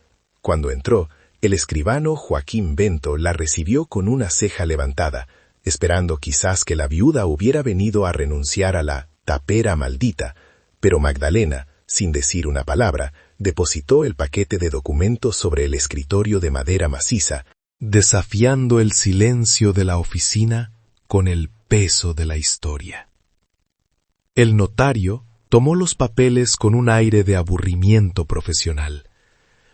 S2: Cuando entró, el escribano Joaquín Bento la recibió con una ceja levantada, esperando quizás que la viuda hubiera venido a renunciar a la tapera maldita, pero Magdalena, sin decir una palabra, depositó el paquete de documentos sobre el escritorio de madera maciza, desafiando el silencio de la oficina con el peso de la historia. El notario tomó los papeles con un aire de aburrimiento profesional,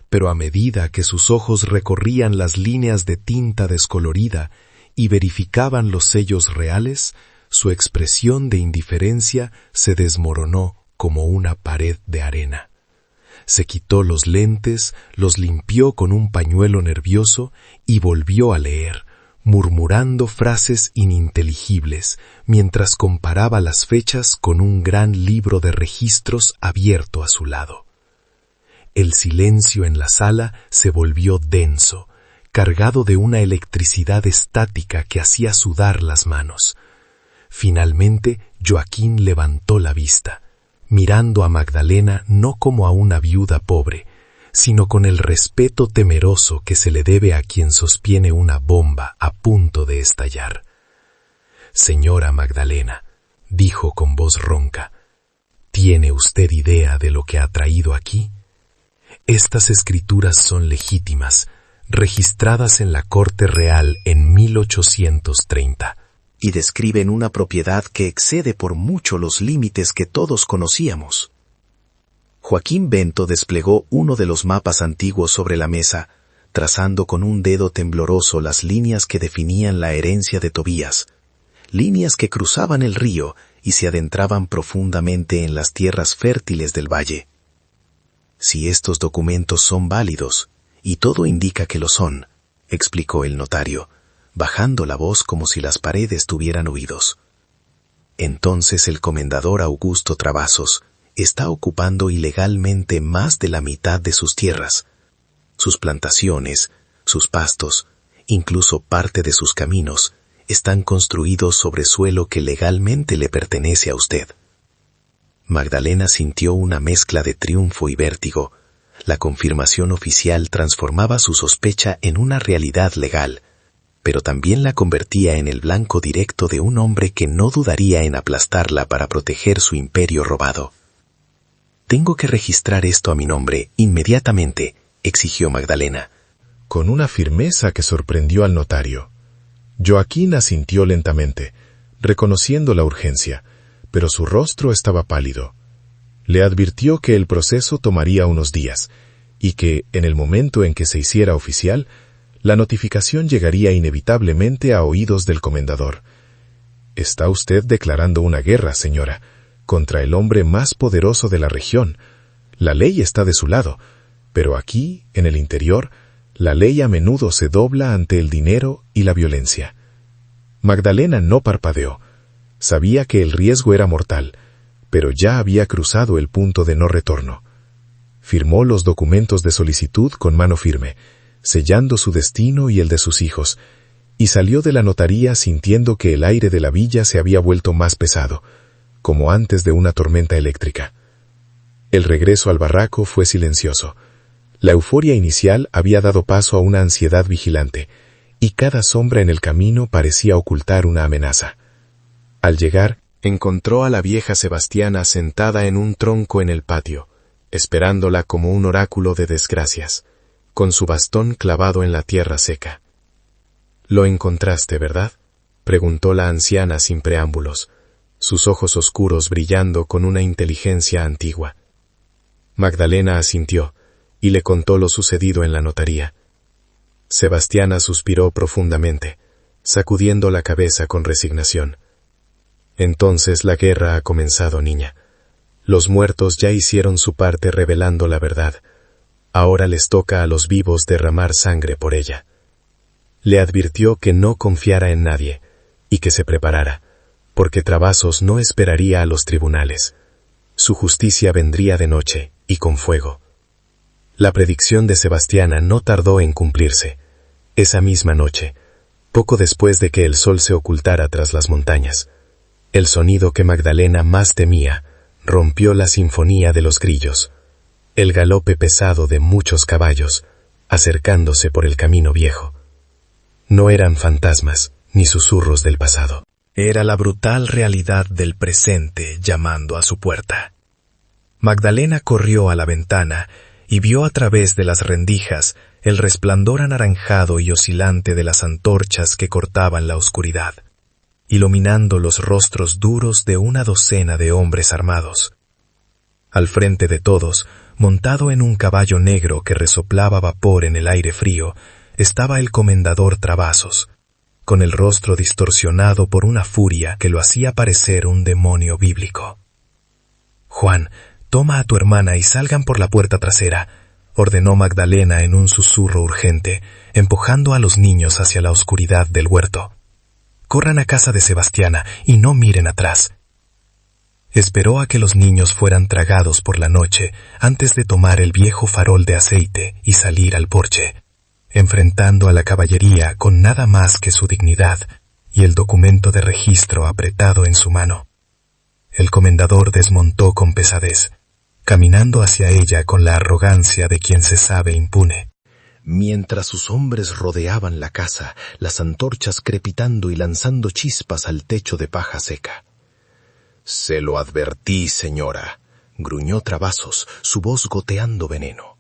S2: pero a medida que sus ojos recorrían las líneas de tinta descolorida y verificaban los sellos reales, su expresión de indiferencia se desmoronó como una pared de arena. Se quitó los lentes, los limpió con un pañuelo nervioso y volvió a leer, murmurando frases ininteligibles, mientras comparaba las fechas con un gran libro de registros abierto a su lado. El silencio en la sala se volvió denso, cargado de una electricidad estática que hacía sudar las manos. Finalmente, Joaquín levantó la vista, mirando a Magdalena no como a una viuda pobre, sino con el respeto temeroso que se le debe a quien sostiene una bomba a punto de estallar. «Señora Magdalena», dijo con voz ronca, «¿tiene usted idea de lo que ha traído aquí? Estas escrituras son legítimas, registradas en la Corte Real en 1830.
S3: Y describen una propiedad que excede por mucho los límites que todos conocíamos». Joaquín Bento desplegó uno de los mapas antiguos sobre la mesa, trazando con un dedo tembloroso las líneas que definían la herencia de Tobías, líneas que cruzaban el río y se adentraban profundamente en las tierras fértiles del valle. «Si estos documentos son válidos, y todo indica que lo son», explicó el notario, bajando la voz como si las paredes tuvieran oídos. «Entonces el comendador Augusto Travasos está ocupando ilegalmente más de la mitad de sus tierras, sus plantaciones, sus pastos, incluso parte de sus caminos, están construidos sobre suelo que legalmente le pertenece a usted». Magdalena sintió una mezcla de triunfo y vértigo. La confirmación oficial transformaba su sospecha en una realidad legal, pero también la convertía en el blanco directo de un hombre que no dudaría en aplastarla para proteger su imperio robado. «Tengo que registrar esto a mi nombre inmediatamente», exigió Magdalena,
S2: con una firmeza que sorprendió al notario. Joaquín asintió lentamente, reconociendo la urgencia, pero su rostro estaba pálido. Le advirtió que el proceso tomaría unos días, y que, en el momento en que se hiciera oficial, la notificación llegaría inevitablemente a oídos del comendador. Está usted declarando una guerra, señora, contra el hombre más poderoso de la región. La ley está de su lado, pero aquí, en el interior, la ley a menudo se dobla ante el dinero y la violencia. Magdalena no parpadeó. Sabía que el riesgo era mortal, pero ya había cruzado el punto de no retorno. Firmó los documentos de solicitud con mano firme, sellando su destino y el de sus hijos, y salió de la notaría sintiendo que el aire de la villa se había vuelto más pesado, como antes de una tormenta eléctrica. El regreso al barraco fue silencioso. La euforia inicial había dado paso a una ansiedad vigilante, y cada sombra en el camino parecía ocultar una amenaza. Al llegar, encontró a la vieja Sebastiana sentada en un tronco en el patio, esperándola como un oráculo de desgracias, con su bastón clavado en la tierra seca. «Lo encontraste, ¿verdad?», preguntó la anciana sin preámbulos, sus ojos oscuros brillando con una inteligencia antigua. Magdalena asintió, y le contó lo sucedido en la notaría. Sebastiana suspiró profundamente, sacudiendo la cabeza con resignación. «Entonces la guerra ha comenzado, niña. Los muertos ya hicieron su parte revelando la verdad. Ahora les toca a los vivos derramar sangre por ella». Le advirtió que no confiara en nadie, y que se preparara, porque Travasos no esperaría a los tribunales. Su justicia vendría de noche y con fuego. La predicción de Sebastiana no tardó en cumplirse. Esa misma noche, poco después de que el sol se ocultara tras las montañas, el sonido que Magdalena más temía rompió la sinfonía de los grillos, el galope pesado de muchos caballos, acercándose por el camino viejo. No eran fantasmas ni susurros del pasado. Era la brutal realidad del presente llamando a su puerta. Magdalena corrió a la ventana y vio a través de las rendijas el resplandor anaranjado y oscilante de las antorchas que cortaban la oscuridad, iluminando los rostros duros de una docena de hombres armados. Al frente de todos, montado en un caballo negro que resoplaba vapor en el aire frío, estaba el comendador Travasos, con el rostro distorsionado por una furia que lo hacía parecer un demonio bíblico. «Juan, toma a tu hermana y salgan por la puerta trasera», ordenó Magdalena en un susurro urgente, empujando a los niños hacia la oscuridad del huerto. «Corran a casa de Sebastiana y no miren atrás». Esperó a que los niños fueran tragados por la noche antes de tomar el viejo farol de aceite y salir al porche, enfrentando a la caballería con nada más que su dignidad y el documento de registro apretado en su mano. El comendador desmontó con pesadez, caminando hacia ella con la arrogancia de quien se sabe impune.
S3: Mientras sus hombres rodeaban la casa, las antorchas crepitando y lanzando chispas al techo de paja seca. «Se lo advertí, señora», gruñó Travasos, su voz goteando veneno.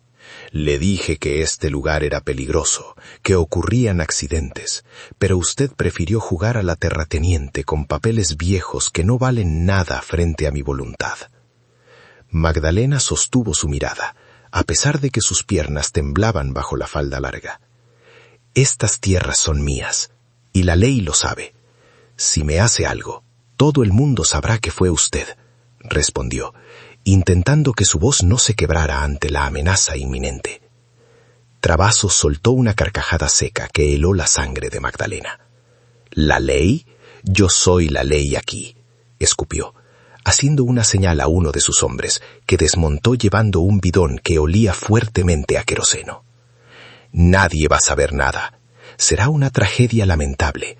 S3: «Le dije que este lugar era peligroso, que ocurrían accidentes, pero usted prefirió jugar a la terrateniente con papeles viejos que no valen nada frente a mi voluntad». Magdalena sostuvo su mirada, a pesar de que sus piernas temblaban bajo la falda larga. «Estas tierras son mías, y la ley lo sabe. Si me hace algo, todo el mundo sabrá que fue usted», respondió, intentando que su voz no se quebrara ante la amenaza inminente. Travasos soltó una carcajada seca que heló la sangre de Magdalena. «¿La ley? Yo soy la ley aquí», escupió, haciendo una señal a uno de sus hombres, que desmontó llevando un bidón que olía fuertemente a queroseno. «Nadie va a saber nada. Será una tragedia lamentable.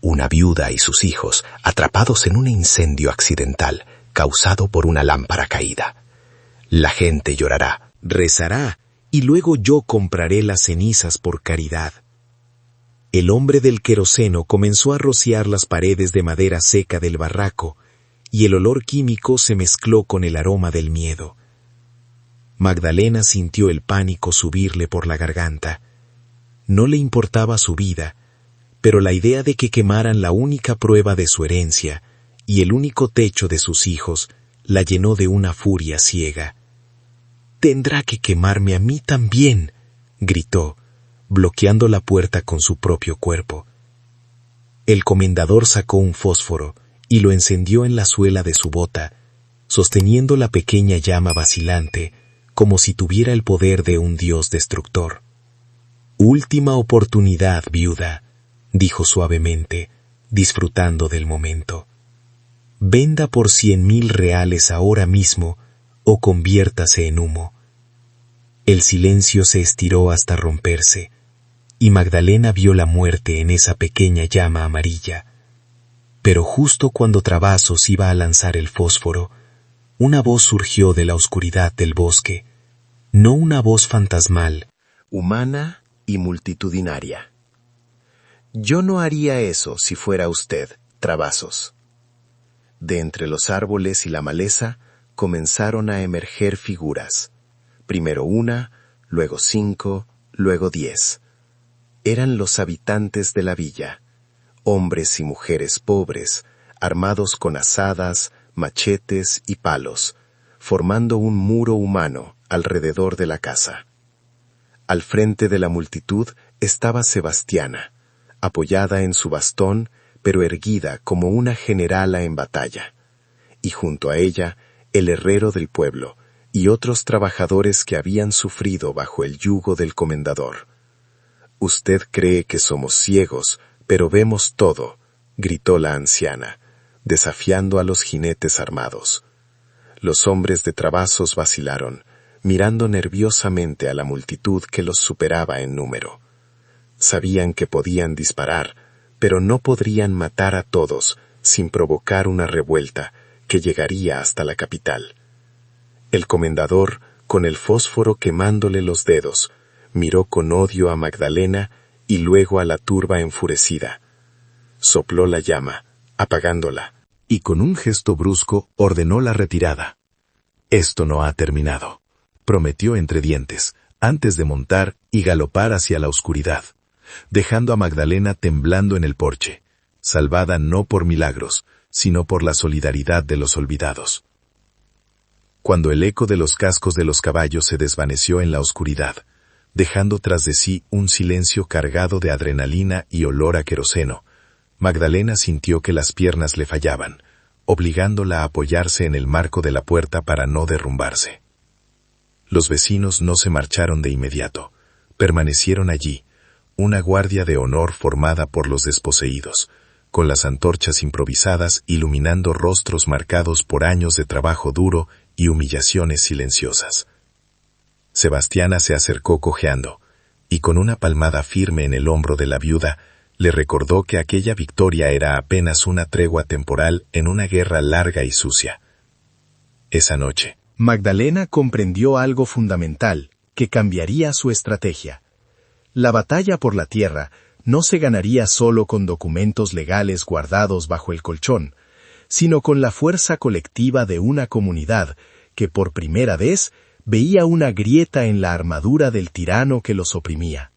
S3: Una viuda y sus hijos atrapados en un incendio accidental causado por una lámpara caída. La gente llorará, rezará, y luego yo compraré las cenizas por caridad». El hombre del queroseno comenzó a rociar las paredes de madera seca del barraco, y el olor químico se mezcló con el aroma del miedo. Magdalena sintió el pánico subirle por la garganta. No le importaba su vida, pero la idea de que quemaran la única prueba de su herencia y el único techo de sus hijos la llenó de una furia ciega. «Tendrá que quemarme a mí también», gritó, bloqueando la puerta con su propio cuerpo. El comendador sacó un fósforo y lo encendió en la suela de su bota, sosteniendo la pequeña llama vacilante como si tuviera el poder de un dios destructor. «Última oportunidad, viuda», dijo suavemente, disfrutando del momento. «Venda por 100,000 reales ahora mismo o conviértase en humo». El silencio se estiró hasta romperse, y Magdalena vio la muerte en esa pequeña llama amarilla. Pero justo cuando Travasos iba a lanzar el fósforo, una voz surgió de la oscuridad del bosque, no una voz fantasmal,
S1: humana y multitudinaria. «Yo no haría eso si fuera usted, Travasos». De entre los árboles y la maleza comenzaron a emerger figuras. Primero 1, luego 5, luego 10. Eran los habitantes de la villa, hombres y mujeres pobres, armados con azadas, machetes y palos, formando un muro humano alrededor de la casa. Al frente de la multitud estaba Sebastiana, apoyada en su bastón, pero erguida como una generala en batalla, y junto a ella el herrero del pueblo y otros trabajadores que habían sufrido bajo el yugo del comendador. «Usted cree que somos ciegos, pero vemos todo», gritó la anciana, desafiando a los jinetes armados. Los hombres de Travasos vacilaron, mirando nerviosamente a la multitud que los superaba en número. Sabían que podían disparar, pero no podrían matar a todos sin provocar una revuelta que llegaría hasta la capital. El comendador, con el fósforo quemándole los dedos, miró con odio a Magdalena y luego a la turba enfurecida. Sopló la llama, apagándola,
S2: y con un gesto brusco ordenó la retirada. «Esto no ha terminado», prometió entre dientes, antes de montar y galopar hacia la oscuridad, dejando a Magdalena temblando en el porche, salvada no por milagros, sino por la solidaridad de los olvidados. Cuando el eco de los cascos de los caballos se desvaneció en la oscuridad, dejando tras de sí un silencio cargado de adrenalina y olor a queroseno, Magdalena sintió que las piernas le fallaban, obligándola a apoyarse en el marco de la puerta para no derrumbarse. Los vecinos no se marcharon de inmediato, permanecieron allí, una guardia de honor formada por los desposeídos, con las antorchas improvisadas iluminando rostros marcados por años de trabajo duro y humillaciones silenciosas. Sebastiana se acercó cojeando, y con una palmada firme en el hombro de la viuda, le recordó que aquella victoria era apenas una tregua temporal en una guerra larga y sucia. Esa noche,
S3: Magdalena comprendió algo fundamental que cambiaría su estrategia. La batalla por la tierra no se ganaría solo con documentos legales guardados bajo el colchón, sino con la fuerza colectiva de una comunidad que por primera vez veía una grieta en la armadura del tirano que los oprimía.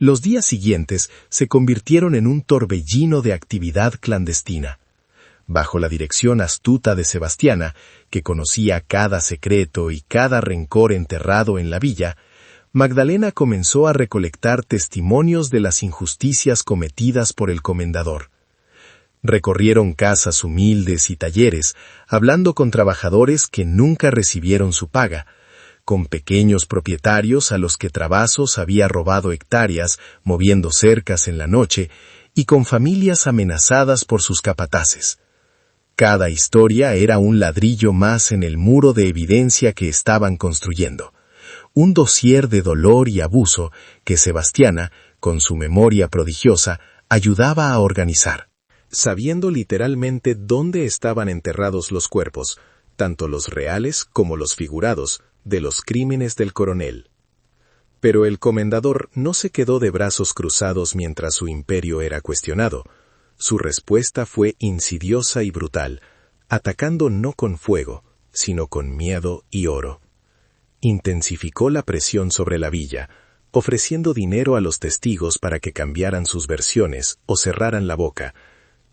S3: Los días siguientes se convirtieron en un torbellino de actividad clandestina. Bajo la dirección astuta de Sebastiana, que conocía cada secreto y cada rencor enterrado en la villa, Magdalena comenzó a recolectar testimonios de las injusticias cometidas por el comendador. Recorrieron casas humildes y talleres, hablando con trabajadores que nunca recibieron su paga, con pequeños propietarios a los que Travasos había robado hectáreas, moviendo cercas en la noche, y con familias amenazadas por sus capataces. Cada historia era un ladrillo más en el muro de evidencia que estaban construyendo, un dossier de dolor y abuso que Sebastiana, con su memoria prodigiosa, ayudaba a organizar. Sabiendo literalmente dónde estaban enterrados los cuerpos, tanto los reales como los figurados, de los crímenes del coronel. Pero el comendador no se quedó de brazos cruzados mientras su imperio era cuestionado. Su respuesta fue insidiosa y brutal, atacando no con fuego, sino con miedo y oro. Intensificó la presión sobre la villa,
S2: ofreciendo dinero a los testigos para que cambiaran sus versiones o cerraran la boca,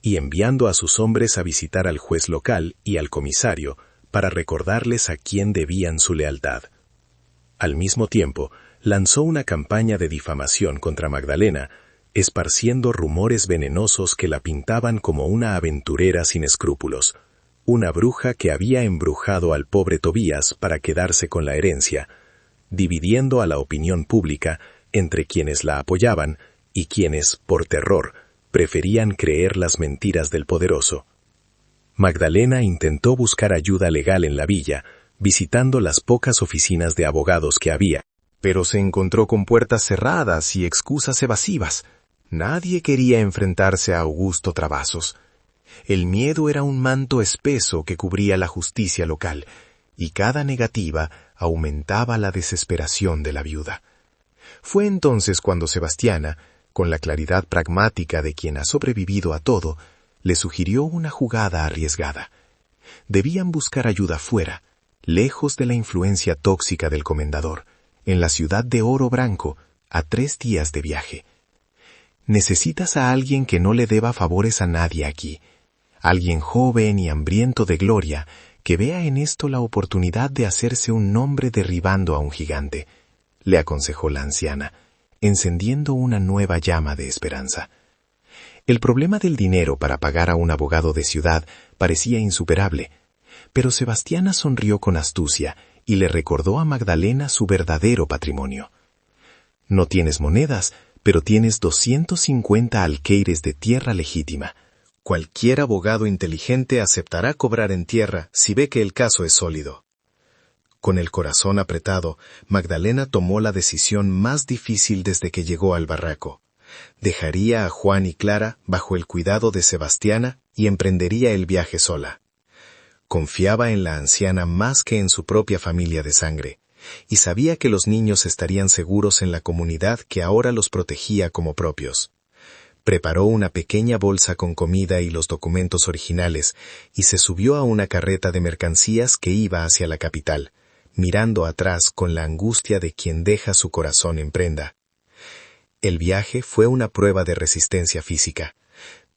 S2: y enviando a sus hombres a visitar al juez local y al comisario para recordarles a quién debían su lealtad. Al mismo tiempo, lanzó una campaña de difamación contra Magdalena, esparciendo rumores venenosos que la pintaban como una aventurera sin escrúpulos, una bruja que había embrujado al pobre Tobías para quedarse con la herencia, dividiendo a la opinión pública entre quienes la apoyaban y quienes, por terror, preferían creer las mentiras del poderoso. Magdalena intentó buscar ayuda legal en la villa, visitando las pocas oficinas de abogados que había, pero se encontró con puertas cerradas y excusas evasivas. Nadie quería enfrentarse a Augusto Travassos. El miedo era un manto espeso que cubría la justicia local, y cada negativa aumentaba la desesperación de la viuda. Fue entonces cuando Sebastiana, con la claridad pragmática de quien ha sobrevivido a todo, le sugirió una jugada arriesgada. Debían buscar ayuda fuera, lejos de la influencia tóxica del comendador, en la ciudad de Oro Branco, a 3 días de viaje. Necesitas a alguien que no le deba favores a nadie aquí, alguien joven y hambriento de gloria, que vea en esto la oportunidad de hacerse un nombre derribando a un gigante, le aconsejó la anciana, encendiendo una nueva llama de esperanza. El problema del dinero para pagar a un abogado de ciudad parecía insuperable, pero Sebastiana sonrió con astucia y le recordó a Magdalena su verdadero patrimonio. No tienes monedas, pero tienes 250 alqueires de tierra legítima. Cualquier abogado inteligente aceptará cobrar en tierra si ve que el caso es sólido. Con el corazón apretado, Magdalena tomó la decisión más difícil desde que llegó al barraco. Dejaría a Juan y Clara bajo el cuidado de Sebastiana y emprendería el viaje sola. Confiaba en la anciana más que en su propia familia de sangre, y sabía que los niños estarían seguros en la comunidad que ahora los protegía como propios. Preparó una pequeña bolsa con comida y los documentos originales y se subió a una carreta de mercancías que iba hacia la capital, mirando atrás con la angustia de quien deja su corazón en prenda. El viaje fue una prueba de resistencia física.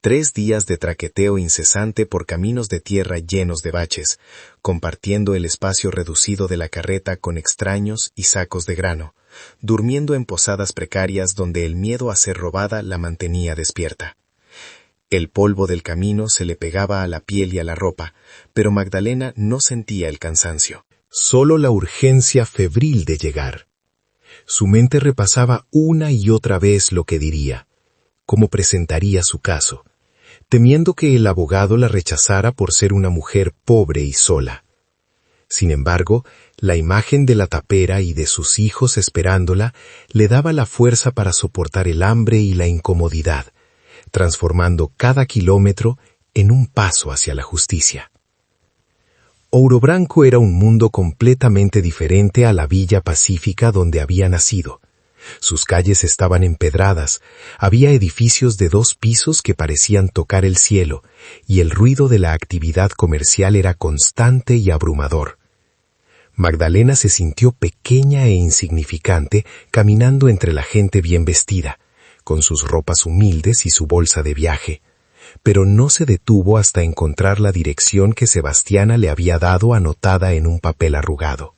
S2: 3 días de traqueteo incesante por caminos de tierra llenos de baches, compartiendo el espacio reducido de la carreta con extraños y sacos de grano, durmiendo en posadas precarias donde el miedo a ser robada la mantenía despierta. El polvo del camino se le pegaba a la piel y a la ropa, pero Magdalena no sentía el cansancio, solo la urgencia febril de llegar. Su mente repasaba una y otra vez lo que diría, cómo presentaría su caso, temiendo que el abogado la rechazara por ser una mujer pobre y sola. Sin embargo, la imagen de la tapera y de sus hijos esperándola le daba la fuerza para soportar el hambre y la incomodidad, transformando cada kilómetro en un paso hacia la justicia. Ouro Branco era un mundo completamente diferente a la villa pacífica donde había nacido. Sus calles estaban empedradas, había edificios de 2 pisos que parecían tocar el cielo, y el ruido de la actividad comercial era constante y abrumador. Magdalena se sintió pequeña e insignificante caminando entre la gente bien vestida, con sus ropas humildes y su bolsa de viaje, pero no se detuvo hasta encontrar la dirección que Sebastiana le había dado anotada en un papel arrugado.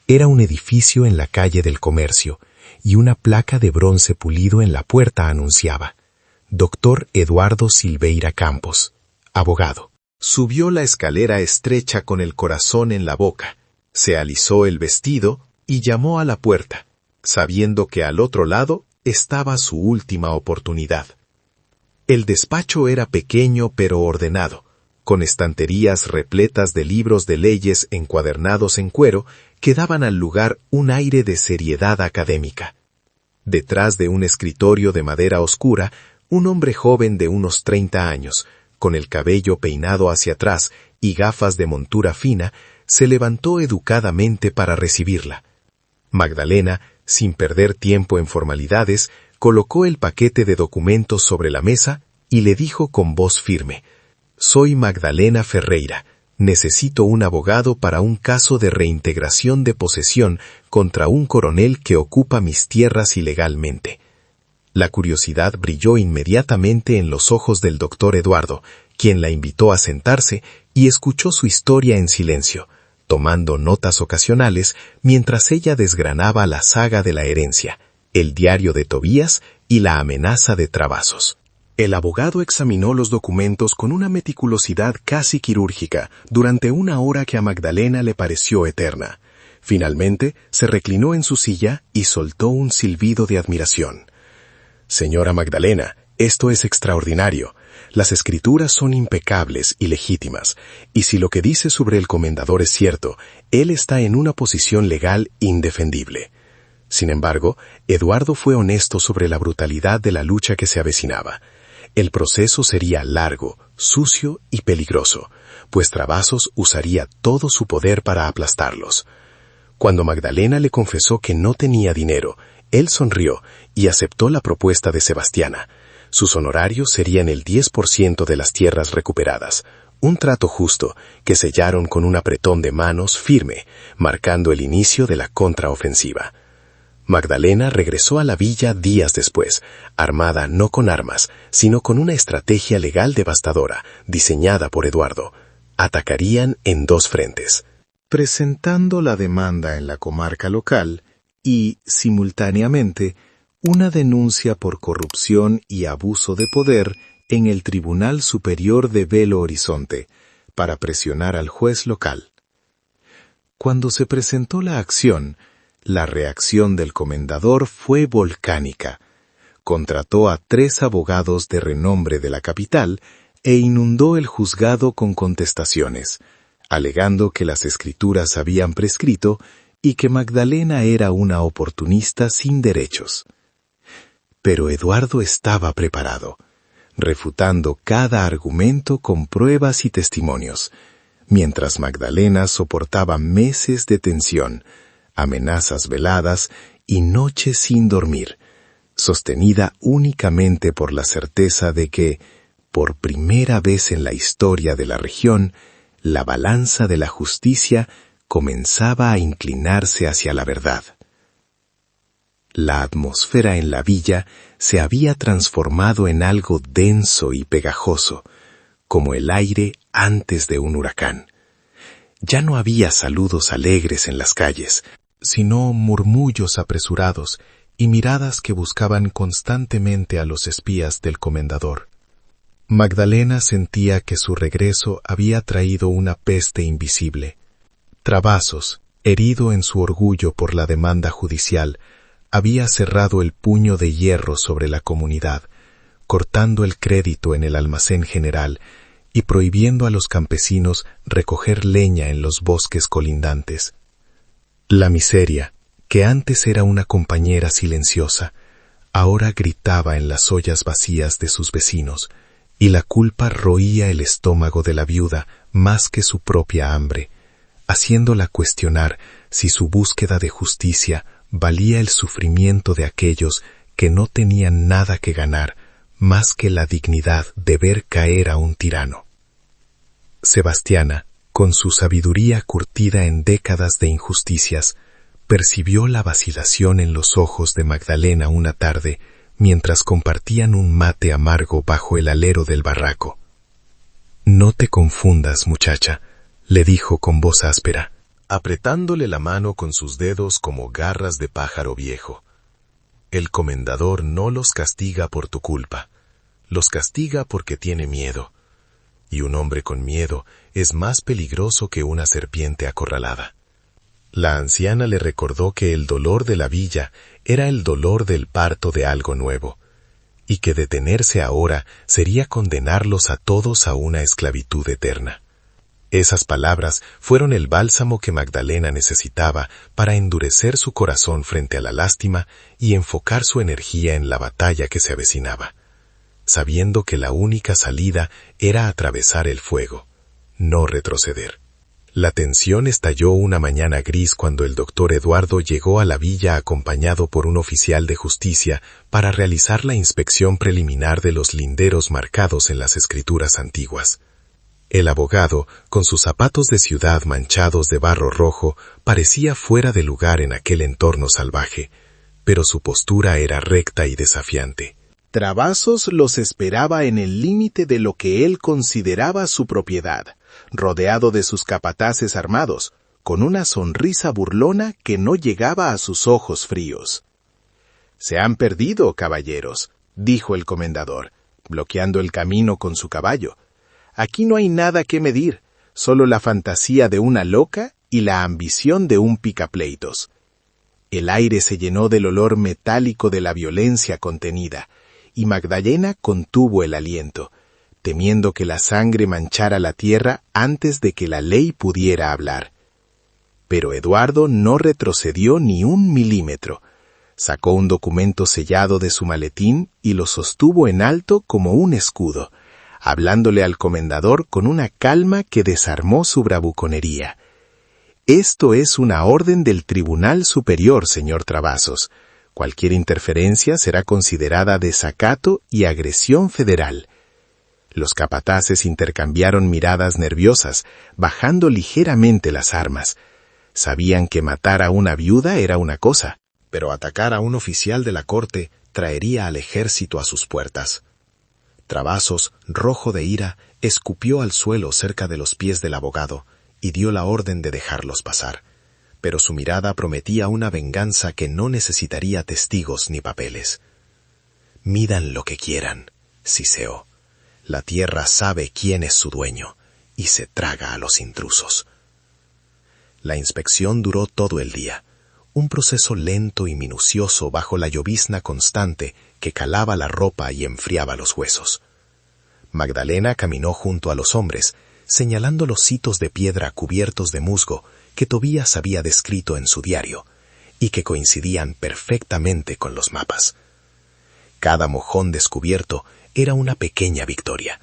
S2: Era un edificio en la calle del Comercio, y una placa de bronce pulido en la puerta anunciaba: Dr. Eduardo Silveira Campos, abogado. Subió la escalera estrecha con el corazón en la boca, se alisó el vestido y llamó a la puerta, sabiendo que al otro lado estaba su última oportunidad. El despacho era pequeño pero ordenado, con estanterías repletas de libros de leyes encuadernados en cuero que daban al lugar un aire de seriedad académica. Detrás de un escritorio de madera oscura, un hombre joven de unos 30 años, con el cabello peinado hacia atrás y gafas de montura fina, se levantó educadamente para recibirla. Magdalena, sin perder tiempo en formalidades, colocó el paquete de documentos sobre la mesa y le dijo con voz firme: «Soy Magdalena Ferreira, Necesito un abogado para un caso de reintegración de posesión contra un coronel que ocupa mis tierras ilegalmente. La curiosidad brilló inmediatamente en los ojos del doctor Eduardo, quien la invitó a sentarse y escuchó su historia en silencio, tomando notas ocasionales mientras ella desgranaba la saga de la herencia, el diario de Tobías y la amenaza de Travasos. El abogado examinó los documentos con una meticulosidad casi quirúrgica durante una hora que a Magdalena le pareció eterna. Finalmente, se reclinó en su silla y soltó un silbido de admiración. «Señora Magdalena, esto es extraordinario. Las escrituras son impecables y legítimas, y si lo que dice sobre el comendador es cierto, él está en una posición legal indefendible». Sin embargo, Eduardo fue honesto sobre la brutalidad de la lucha que se avecinaba. El proceso sería largo, sucio y peligroso, pues Travasos usaría todo su poder para aplastarlos. Cuando Magdalena le confesó que no tenía dinero, él sonrió y aceptó la propuesta de Sebastiana. Sus honorarios serían el 10% de las tierras recuperadas, un trato justo que sellaron con un apretón de manos firme, marcando el inicio de la contraofensiva. Magdalena regresó a la villa días después, armada no con armas, sino con una estrategia legal devastadora, diseñada por Eduardo. Atacarían en dos frentes.
S3: Presentando la demanda en la comarca local y, simultáneamente, una denuncia por corrupción y abuso de poder en el Tribunal Superior de Belo Horizonte, para presionar al juez local. Cuando se presentó la acción, la reacción del comendador fue volcánica. Contrató a 3 abogados de renombre de la capital e inundó el juzgado con contestaciones, alegando que las escrituras habían prescrito y que Magdalena era una oportunista sin derechos. Pero Eduardo estaba preparado, refutando cada argumento con pruebas y testimonios, mientras Magdalena soportaba meses de tensión, amenazas veladas y noches sin dormir, sostenida únicamente por la certeza de que, por primera vez en la historia de la región, la balanza de la justicia comenzaba a inclinarse hacia la verdad. La atmósfera en la villa se había transformado en algo denso y pegajoso, como el aire antes de un huracán. Ya no había saludos alegres en las calles, sino murmullos apresurados y miradas que buscaban constantemente a los espías del comendador. Magdalena sentía que su regreso había traído una peste invisible. Travasos, herido en su orgullo por la demanda judicial, había cerrado el puño de hierro sobre la comunidad, cortando el crédito en el almacén general y prohibiendo a los campesinos recoger leña en los bosques colindantes. La miseria, que antes era una compañera silenciosa, ahora gritaba en las ollas vacías de sus vecinos, y la culpa roía el estómago de la viuda más que su propia hambre, haciéndola cuestionar si su búsqueda de justicia valía el sufrimiento de aquellos que no tenían nada que ganar más que la dignidad de ver caer a un tirano. Sebastiana, con su sabiduría curtida en décadas de injusticias, percibió la vacilación en los ojos de Magdalena una tarde mientras compartían un mate amargo bajo el alero del barraco. «No te confundas, muchacha», le dijo con voz áspera,
S2: apretándole la mano con sus dedos como garras de pájaro viejo. «El comendador no los castiga por tu culpa, los castiga porque tiene miedo. Y un hombre con miedo es más peligroso que una serpiente acorralada». La anciana le recordó que el dolor de la villa era el dolor del parto de algo nuevo, y que detenerse ahora sería condenarlos a todos a una esclavitud eterna. Esas palabras fueron el bálsamo que Magdalena necesitaba para endurecer su corazón frente a la lástima y enfocar su energía en la batalla que se avecinaba, sabiendo que la única salida era atravesar el fuego, no retroceder. La tensión estalló una mañana gris cuando el doctor Eduardo llegó a la villa acompañado por un oficial de justicia para realizar la inspección preliminar de los linderos marcados en las escrituras antiguas. El abogado, con sus zapatos de ciudad manchados de barro rojo, parecía fuera de lugar en aquel entorno salvaje, pero su postura era recta y desafiante.
S3: Travasos los esperaba en el límite de lo que él consideraba su propiedad, rodeado de sus capataces armados, con una sonrisa burlona que no llegaba a sus ojos fríos. «Se han perdido, caballeros», dijo el comendador, bloqueando el camino con su caballo. «Aquí no hay nada que medir, solo la fantasía de una loca y la ambición de un picapleitos». El aire se llenó del olor metálico de la violencia contenida, y Magdalena contuvo el aliento, temiendo que la sangre manchara la tierra antes de que la ley pudiera hablar. Pero Eduardo no retrocedió ni un milímetro. Sacó un documento sellado de su maletín y lo sostuvo en alto como un escudo, hablándole al comendador con una calma que desarmó su bravuconería. «Esto es una orden del Tribunal Superior, señor Travasos. Cualquier interferencia será considerada desacato y agresión federal». Los capataces intercambiaron miradas nerviosas, bajando ligeramente las armas. Sabían que matar a una viuda era una cosa, pero atacar a un oficial de la corte traería al ejército a sus puertas. Travasos, rojo de ira, escupió al suelo cerca de los pies del abogado y dio la orden de dejarlos pasar, pero su mirada prometía una venganza que no necesitaría testigos ni papeles. «Midan lo que quieran», siseó. «La tierra sabe quién es su dueño y se traga a los intrusos». La inspección duró todo el día, un proceso lento y minucioso bajo la llovizna constante que calaba la ropa y enfriaba los huesos. Magdalena caminó junto a los hombres, señalando los hitos de piedra cubiertos de musgo que Tobías había descrito en su diario, y que coincidían perfectamente con los mapas. Cada mojón descubierto era una pequeña victoria,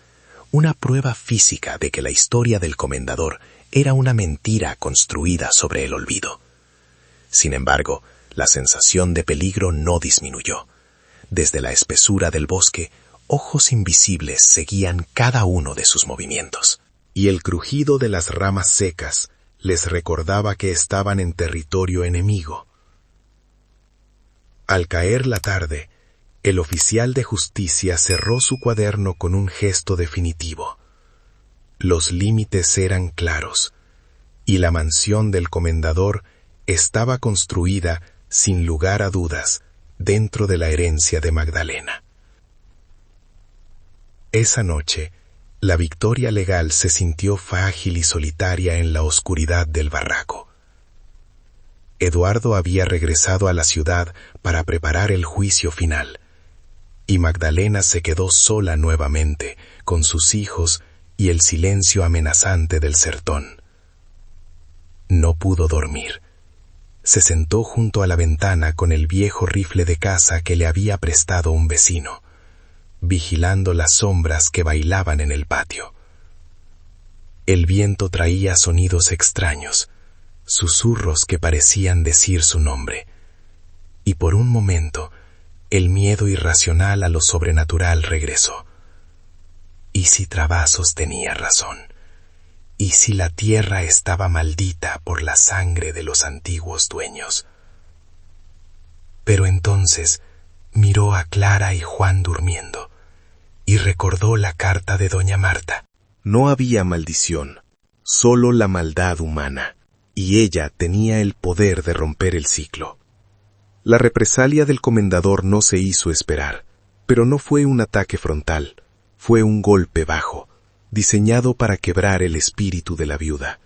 S3: una prueba física de que la historia del comendador era una mentira construida sobre el olvido. Sin embargo, la sensación de peligro no disminuyó. Desde la espesura del bosque, ojos invisibles seguían cada uno de sus movimientos, y el crujido de las ramas secas les recordaba que estaban en territorio enemigo. Al caer la tarde, el oficial de justicia cerró su cuaderno con un gesto definitivo. Los límites eran claros, y la mansión del comendador estaba construida, sin lugar a dudas, dentro de la herencia de Magdalena. Esa noche, la victoria legal se sintió frágil y solitaria en la oscuridad del barraco. Eduardo había regresado a la ciudad para preparar el juicio final, y Magdalena se quedó sola nuevamente, con sus hijos y el silencio amenazante del sertón. No pudo dormir. Se sentó junto a la ventana con el viejo rifle de caza que le había prestado un vecino, vigilando las sombras que bailaban en el patio. El viento traía sonidos extraños, susurros que parecían decir su nombre, y por un momento el miedo irracional a lo sobrenatural regresó. ¿Y si Travasos tenía razón? ¿Y si la tierra estaba maldita por la sangre de los antiguos dueños? Pero entonces miró a Clara y Juan durmiendo, y recordó la carta de doña Marta.
S2: No había maldición, solo la maldad humana, y ella tenía el poder de romper el ciclo. La represalia del comendador no se hizo esperar, pero no fue un ataque frontal, fue un golpe bajo, diseñado para quebrar el espíritu de la viuda.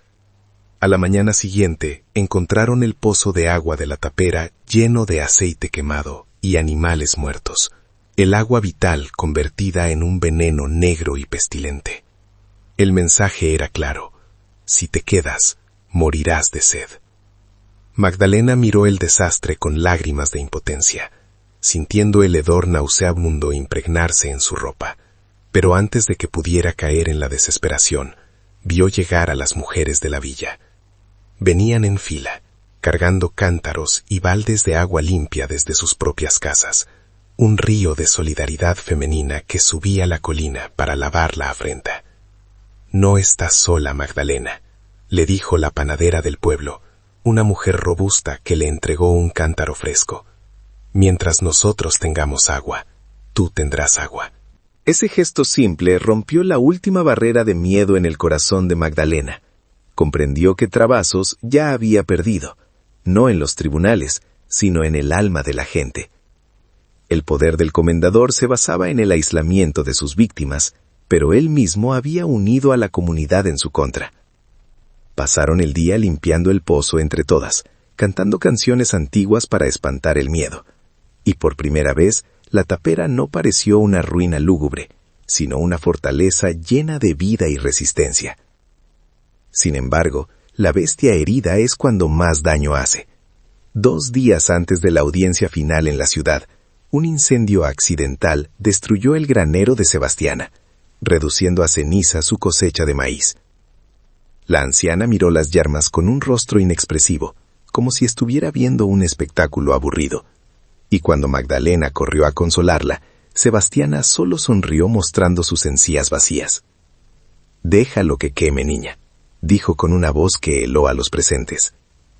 S2: A la mañana siguiente encontraron el pozo de agua de la tapera lleno de aceite quemado y animales muertos, el agua vital convertida en un veneno negro y pestilente. El mensaje era claro: si te quedas, morirás de sed. Magdalena miró el desastre con lágrimas de impotencia, sintiendo el hedor nauseabundo impregnarse en su ropa. Pero antes de que pudiera caer en la desesperación, vio llegar a las mujeres de la villa. Venían en fila, cargando cántaros y baldes de agua limpia desde sus propias casas, un río de solidaridad femenina que subía la colina para lavar la afrenta.
S3: No estás sola, Magdalena, le dijo la panadera del pueblo, una mujer robusta que le entregó un cántaro fresco. Mientras nosotros tengamos agua, tú tendrás agua.
S4: Ese gesto simple rompió la última barrera de miedo en el corazón de Magdalena. Comprendió que Travasos ya había perdido, no en los tribunales, sino en el alma de la gente. El poder del comendador se basaba en el aislamiento de sus víctimas, pero él mismo había unido a la comunidad en su contra. Pasaron el día limpiando el pozo entre todas, cantando canciones antiguas para espantar el miedo. Y por primera vez, la tapera no pareció una ruina lúgubre, sino una fortaleza llena de vida y resistencia. Sin embargo, la bestia herida es cuando más daño hace. 2 días antes de la audiencia final en la ciudad, un incendio accidental destruyó el granero de Sebastiana, reduciendo a ceniza su cosecha de maíz. La anciana miró las llamas con un rostro inexpresivo, como si estuviera viendo un espectáculo aburrido. Y cuando Magdalena corrió a consolarla, Sebastiana solo sonrió mostrando sus encías vacías. «Déjalo que queme, niña», dijo con una voz que heló a los presentes.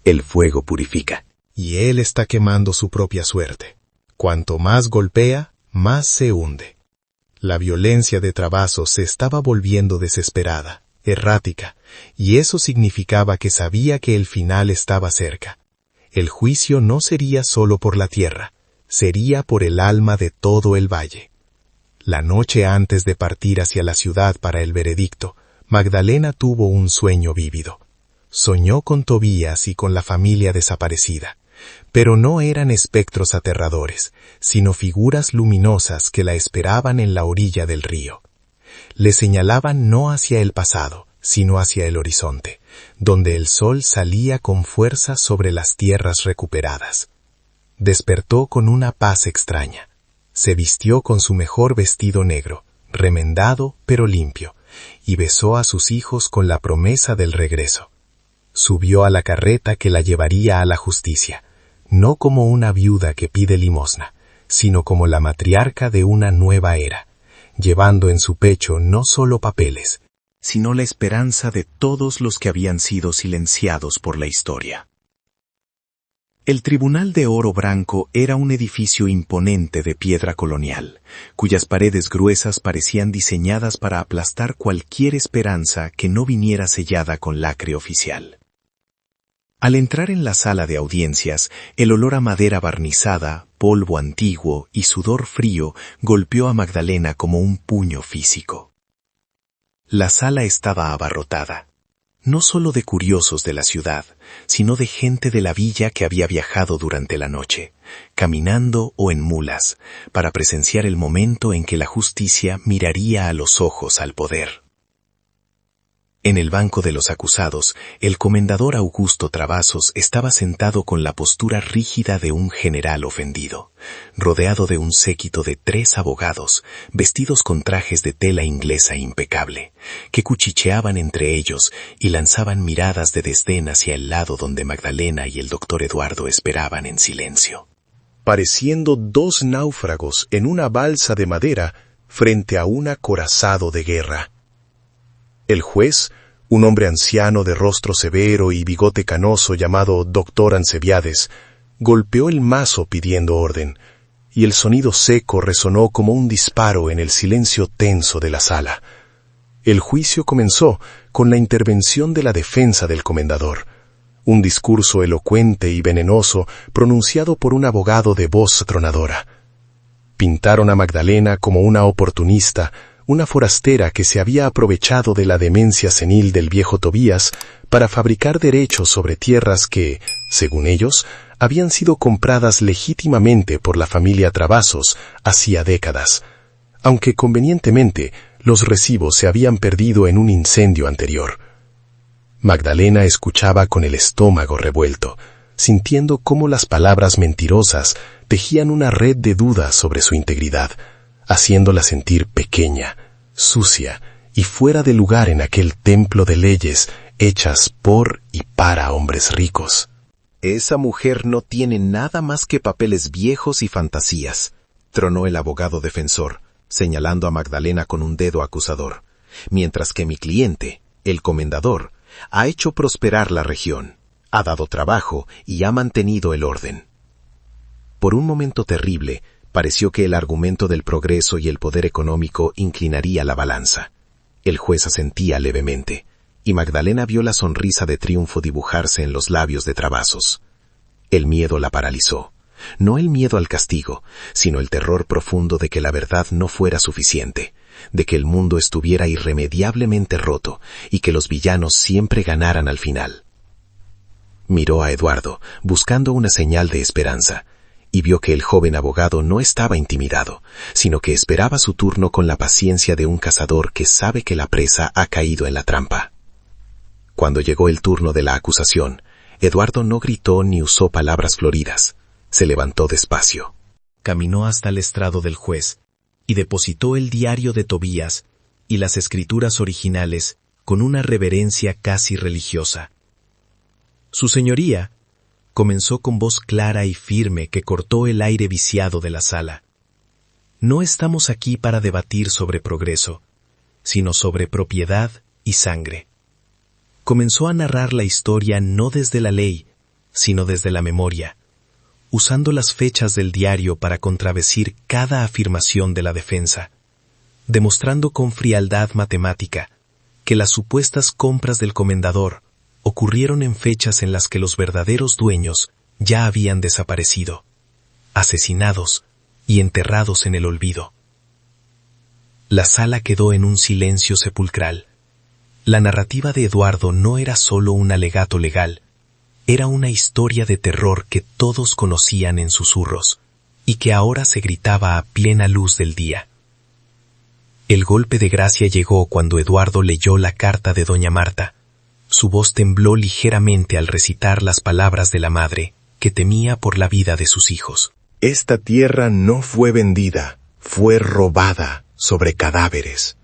S4: «El fuego purifica».
S3: Y él está quemando su propia suerte. Cuanto más golpea, más se hunde. La violencia de Travasos se estaba volviendo desesperada, errática, y eso significaba que sabía que el final estaba cerca. El juicio no sería solo por la tierra, sería por el alma de todo el valle. La noche antes de partir hacia la ciudad para el veredicto, Magdalena tuvo un sueño vívido. Soñó con Tobías y con la familia desaparecida. Pero no eran espectros aterradores, sino figuras luminosas que la esperaban en la orilla del río. Le señalaban no hacia el pasado, sino hacia el horizonte, donde el sol salía con fuerza sobre las tierras recuperadas. Despertó con una paz extraña. Se vistió con su mejor vestido negro, remendado pero limpio, y besó a sus hijos con la promesa del regreso. Subió a la carreta que la llevaría a la justicia, no como una viuda que pide limosna, sino como la matriarca de una nueva era, llevando en su pecho no solo papeles,
S1: sino la esperanza de todos los que habían sido silenciados por la historia. El Tribunal de Oro Branco era un edificio imponente de piedra colonial, cuyas paredes gruesas parecían diseñadas para aplastar cualquier esperanza que no viniera sellada con lacre oficial. Al entrar en la sala de audiencias, el olor a madera barnizada, polvo antiguo y sudor frío golpeó a Magdalena como un puño físico. La sala estaba abarrotada, no solo de curiosos de la ciudad, sino de gente de la villa que había viajado durante la noche, caminando o en mulas, para presenciar el momento en que la justicia miraría a los ojos al poder. En el banco de los acusados, el comendador Augusto Travasos estaba sentado con la postura rígida de un general ofendido, rodeado de un séquito de 3 abogados, vestidos con trajes de tela inglesa impecable, que cuchicheaban entre ellos y lanzaban miradas de desdén hacia el lado donde Magdalena y el doctor Eduardo esperaban en silencio.
S2: Pareciendo 2 náufragos en una balsa de madera frente a un acorazado de guerra. El juez, un hombre anciano de rostro severo y bigote canoso llamado Doctor Ancebiades, golpeó el mazo pidiendo orden, y el sonido seco resonó como un disparo en el silencio tenso de la sala. El juicio comenzó con la intervención de la defensa del comendador, un discurso elocuente y venenoso pronunciado por un abogado de voz tronadora. Pintaron a Magdalena como una oportunista, una forastera que se había aprovechado de la demencia senil del viejo Tobías para fabricar derechos sobre tierras que, según ellos, habían sido compradas legítimamente por la familia Travasos hacía décadas, aunque convenientemente los recibos se habían perdido en un incendio anterior. Magdalena escuchaba con el estómago revuelto, sintiendo cómo las palabras mentirosas tejían una red de dudas sobre su integridad, haciéndola sentir pequeña, sucia y fuera de lugar en aquel templo de leyes hechas por y para hombres ricos.
S1: Esa mujer no tiene nada más que papeles viejos y fantasías, tronó el abogado defensor, señalando a Magdalena con un dedo acusador. mientras que mi cliente, el comendador, ha hecho prosperar la región, ha dado trabajo y ha mantenido el orden. Por un momento terrible, pareció que el argumento del progreso y el poder económico inclinaría la balanza. El juez asentía levemente, y Magdalena vio la sonrisa de triunfo dibujarse en los labios de Travassos. El miedo la paralizó. No el miedo al castigo, sino el terror profundo de que la verdad no fuera suficiente, de que el mundo estuviera irremediablemente roto y que los villanos siempre ganaran al final. Miró a Eduardo, buscando una señal de esperanza, y vio que el joven abogado no estaba intimidado, sino que esperaba su turno con la paciencia de un cazador que sabe que la presa ha caído en la trampa. Cuando llegó el turno de la acusación, Eduardo no gritó ni usó palabras floridas. Se levantó despacio.
S3: Caminó hasta el estrado del juez y depositó el diario de Tobías y las escrituras originales con una reverencia casi religiosa. Su señoría comenzó con voz clara y firme que cortó el aire viciado de la sala. No estamos aquí para debatir sobre progreso, sino sobre propiedad y sangre. Comenzó a narrar la historia no desde la ley, sino desde la memoria, usando las fechas del diario para contradecir cada afirmación de la defensa, demostrando con frialdad matemática que las supuestas compras del comendador ocurrieron en fechas en las que los verdaderos dueños ya habían desaparecido, asesinados y enterrados en el olvido. La sala quedó en un silencio sepulcral. La narrativa de Eduardo no era solo un alegato legal, era una historia de terror que todos conocían en susurros y que ahora se gritaba a plena luz del día. El golpe de gracia llegó cuando Eduardo leyó la carta de doña Marta. Su voz tembló ligeramente al recitar las palabras de la madre, que temía por la vida de sus hijos.
S2: Esta tierra no fue vendida, fue robada sobre cadáveres,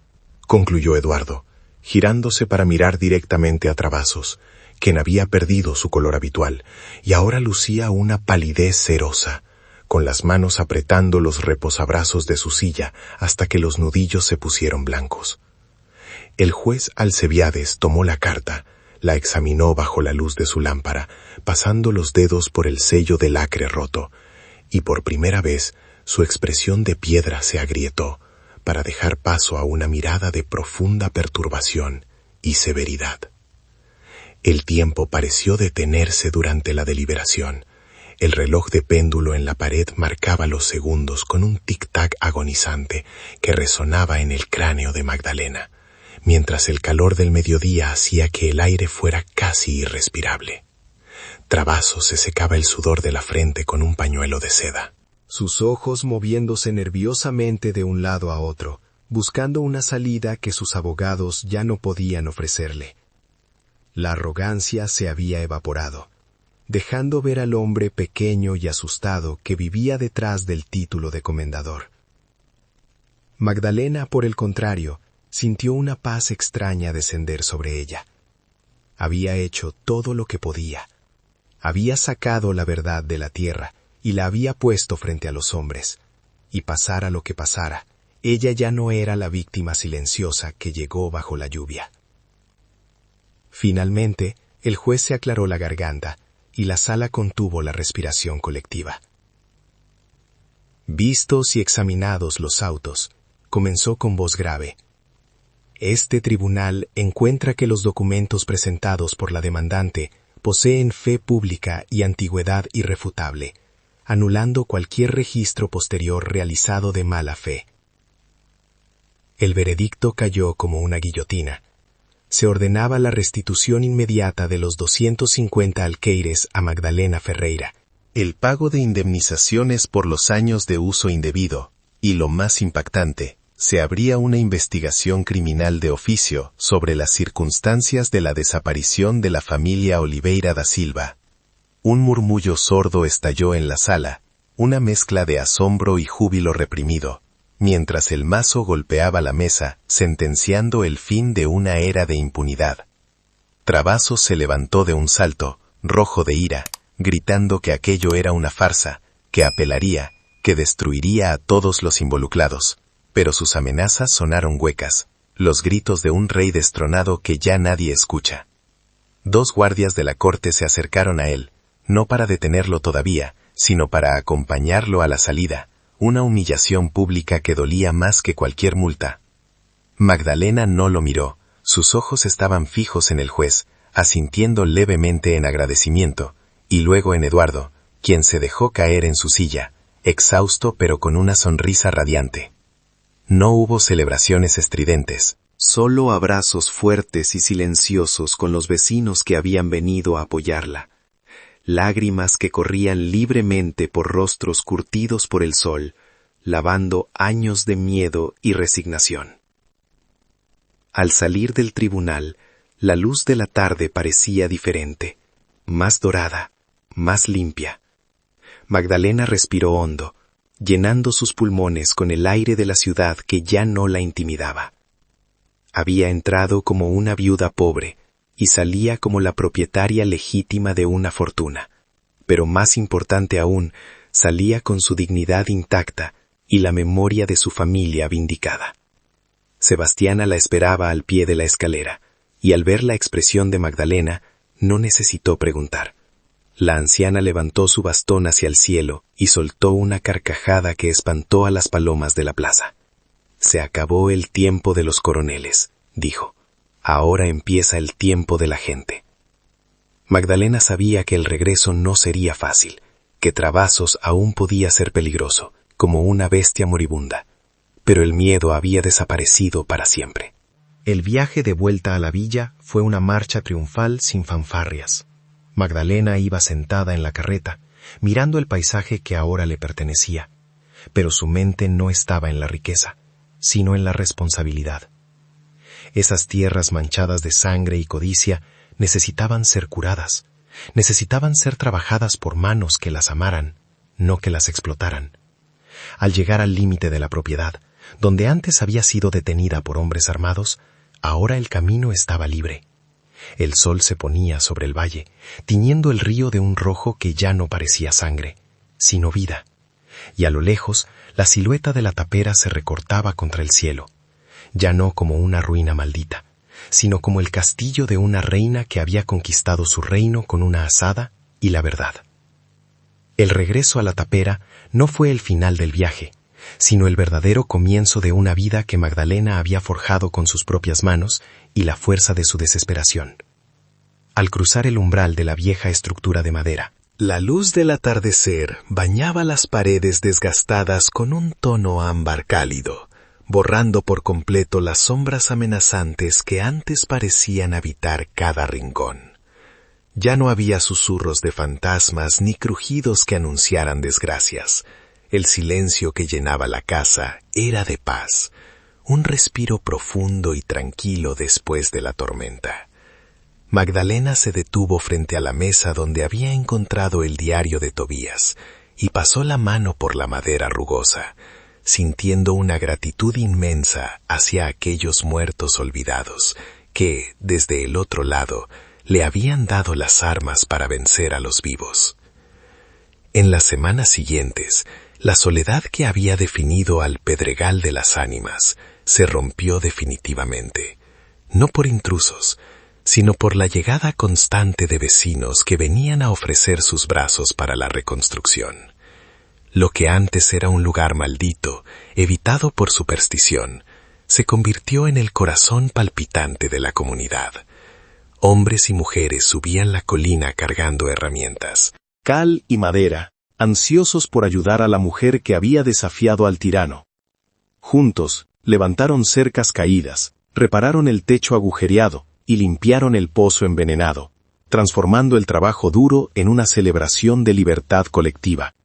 S2: concluyó Eduardo, girándose para mirar directamente a Travassos, quien había perdido su color habitual y ahora lucía una palidez cerosa, con las manos apretando los reposabrazos de su silla hasta que los nudillos se pusieron blancos. El juez Alcebiades tomó la carta, la examinó bajo la luz de su lámpara, pasando los dedos por el sello del lacre roto, y por primera vez su expresión de piedra se agrietó, para dejar paso a una mirada de profunda perturbación y severidad. El tiempo pareció detenerse durante la deliberación. El reloj de péndulo en la pared marcaba los segundos con un tic-tac agonizante que resonaba en el cráneo de Magdalena, mientras el calor del mediodía hacía que el aire fuera casi irrespirable. Travassos se secaba el sudor de la frente con un pañuelo de seda.
S3: Sus ojos moviéndose nerviosamente de un lado a otro, buscando una salida que sus abogados ya no podían ofrecerle. La arrogancia se había evaporado, dejando ver al hombre pequeño y asustado que vivía detrás del título de comendador. Magdalena, por el contrario, sintió una paz extraña descender sobre ella. Había hecho todo lo que podía. Había sacado la verdad de la tierra y la había puesto frente a los hombres. Y pasara lo que pasara, ella ya no era la víctima silenciosa que llegó bajo la lluvia. Finalmente, el juez se aclaró la garganta y la sala contuvo la respiración colectiva. Vistos y examinados los autos, comenzó con voz grave. Este tribunal encuentra que los documentos presentados por la demandante poseen fe pública y antigüedad irrefutable, anulando cualquier registro posterior realizado de mala fe. El veredicto cayó como una guillotina. Se ordenaba la restitución inmediata de los 250 alqueires a Magdalena Ferreira,
S1: el pago de indemnizaciones por los años de uso indebido, y lo más impactante, se abría una investigación criminal de oficio sobre las circunstancias de la desaparición de la familia Oliveira da Silva. Un murmullo sordo estalló en la sala, una mezcla de asombro y júbilo reprimido, mientras el mazo golpeaba la mesa, sentenciando el fin de una era de impunidad. Travassos se levantó de un salto, rojo de ira, gritando que aquello era una farsa, que apelaría, que destruiría a todos los involucrados, pero sus amenazas sonaron huecas.
S2: los gritos de un rey destronado que ya nadie escucha. 2 guardias de la corte se acercaron a él, no para detenerlo todavía, sino para acompañarlo a la salida, una humillación pública que dolía más que cualquier multa. Magdalena no lo miró, sus ojos estaban fijos en el juez, asintiendo levemente en agradecimiento, y luego en Eduardo, quien se dejó caer en su silla, exhausto pero con una sonrisa radiante. No hubo celebraciones estridentes,
S3: solo abrazos fuertes y silenciosos con los vecinos que habían venido a apoyarla. Lágrimas que corrían libremente por rostros curtidos por el sol, lavando años de miedo y resignación. Al salir del tribunal, la luz de la tarde parecía diferente, más dorada, más limpia. Magdalena respiró hondo, llenando sus pulmones con el aire de la ciudad que ya no la intimidaba. Había entrado como una viuda pobre y salía como la propietaria legítima de una fortuna, pero más importante aún, salía con su dignidad intacta y la memoria de su familia vindicada. Sebastiana la esperaba al pie de la escalera, y al ver la expresión de Magdalena, no necesitó preguntar. La anciana levantó su bastón hacia el cielo y soltó una carcajada que espantó a las palomas de la plaza. «Se acabó el tiempo de los coroneles», dijo. «Ahora empieza el tiempo de la gente». Magdalena sabía que el regreso no sería fácil, que Travasos aún podía ser peligroso, como una bestia moribunda, pero el miedo había desaparecido para siempre. El viaje de vuelta a la villa fue una marcha triunfal sin fanfarrias. Magdalena iba sentada en la carreta, mirando el paisaje que ahora le pertenecía, pero su mente no estaba en la riqueza, sino en la responsabilidad. Esas tierras manchadas de sangre y codicia necesitaban ser curadas, necesitaban ser trabajadas por manos que las amaran, no que las explotaran. Al llegar al límite de la propiedad, donde antes había sido detenida por hombres armados, ahora el camino estaba libre. El sol se ponía sobre el valle, tiñendo el río de un rojo que ya no parecía sangre, sino vida, y a lo lejos la silueta de la tapera se recortaba contra el cielo, ya no como una ruina maldita, sino como el castillo de una reina que había conquistado su reino con una azada y la verdad. El regreso a la tapera no fue el final del viaje, sino el verdadero comienzo de una vida que Magdalena había forjado con sus propias manos y la fuerza de su desesperación. Al cruzar el umbral de la vieja estructura de madera, la luz del atardecer bañaba las paredes desgastadas con un tono ámbar cálido, borrando por completo las sombras amenazantes que antes parecían habitar cada rincón. Ya no había susurros de fantasmas ni crujidos que anunciaran desgracias. El silencio que llenaba la casa era de paz, un respiro profundo y tranquilo después de la tormenta. Magdalena se detuvo frente a la mesa donde había encontrado el diario de Tobías y pasó la mano por la madera rugosa, sintiendo una gratitud inmensa hacia aquellos muertos olvidados que, desde el otro lado, le habían dado las armas para vencer a los vivos. En las semanas siguientes, la soledad que había definido al Pedregal de las Ánimas se rompió definitivamente, no por intrusos, sino por la llegada constante de vecinos que venían a ofrecer sus brazos para la reconstrucción. Lo que antes era un lugar maldito, evitado por superstición, se convirtió en el corazón palpitante de la comunidad. Hombres y mujeres subían la colina cargando herramientas, cal y madera, ansiosos por ayudar a la mujer que había desafiado al tirano. Juntos, levantaron cercas caídas, repararon el techo agujereado y limpiaron el pozo envenenado, transformando el trabajo duro en una celebración de libertad colectiva.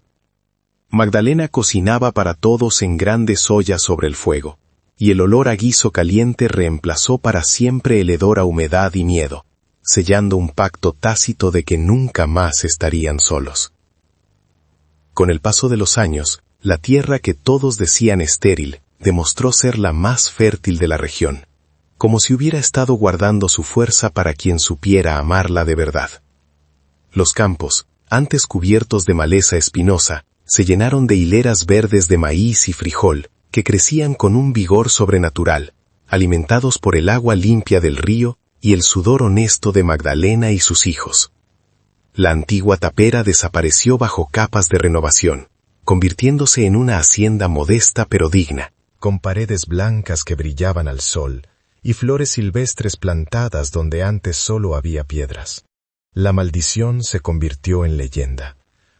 S3: Magdalena cocinaba para todos en grandes ollas sobre el fuego, y el olor a guiso caliente reemplazó para siempre el hedor a humedad y miedo, sellando un pacto tácito de que nunca más estarían solos. Con el paso de los años, la tierra que todos decían estéril demostró ser la más fértil de la región, como si hubiera estado guardando su fuerza para quien supiera amarla de verdad. Los campos, antes cubiertos de maleza espinosa, se llenaron de hileras verdes de maíz y frijol que crecían con un vigor sobrenatural, alimentados por el agua limpia del río y el sudor honesto de Magdalena y sus hijos. La antigua tapera desapareció bajo capas de renovación, convirtiéndose en una hacienda modesta pero digna,
S2: con paredes blancas que brillaban al sol y flores silvestres plantadas donde antes solo había piedras. La maldición se convirtió en leyenda,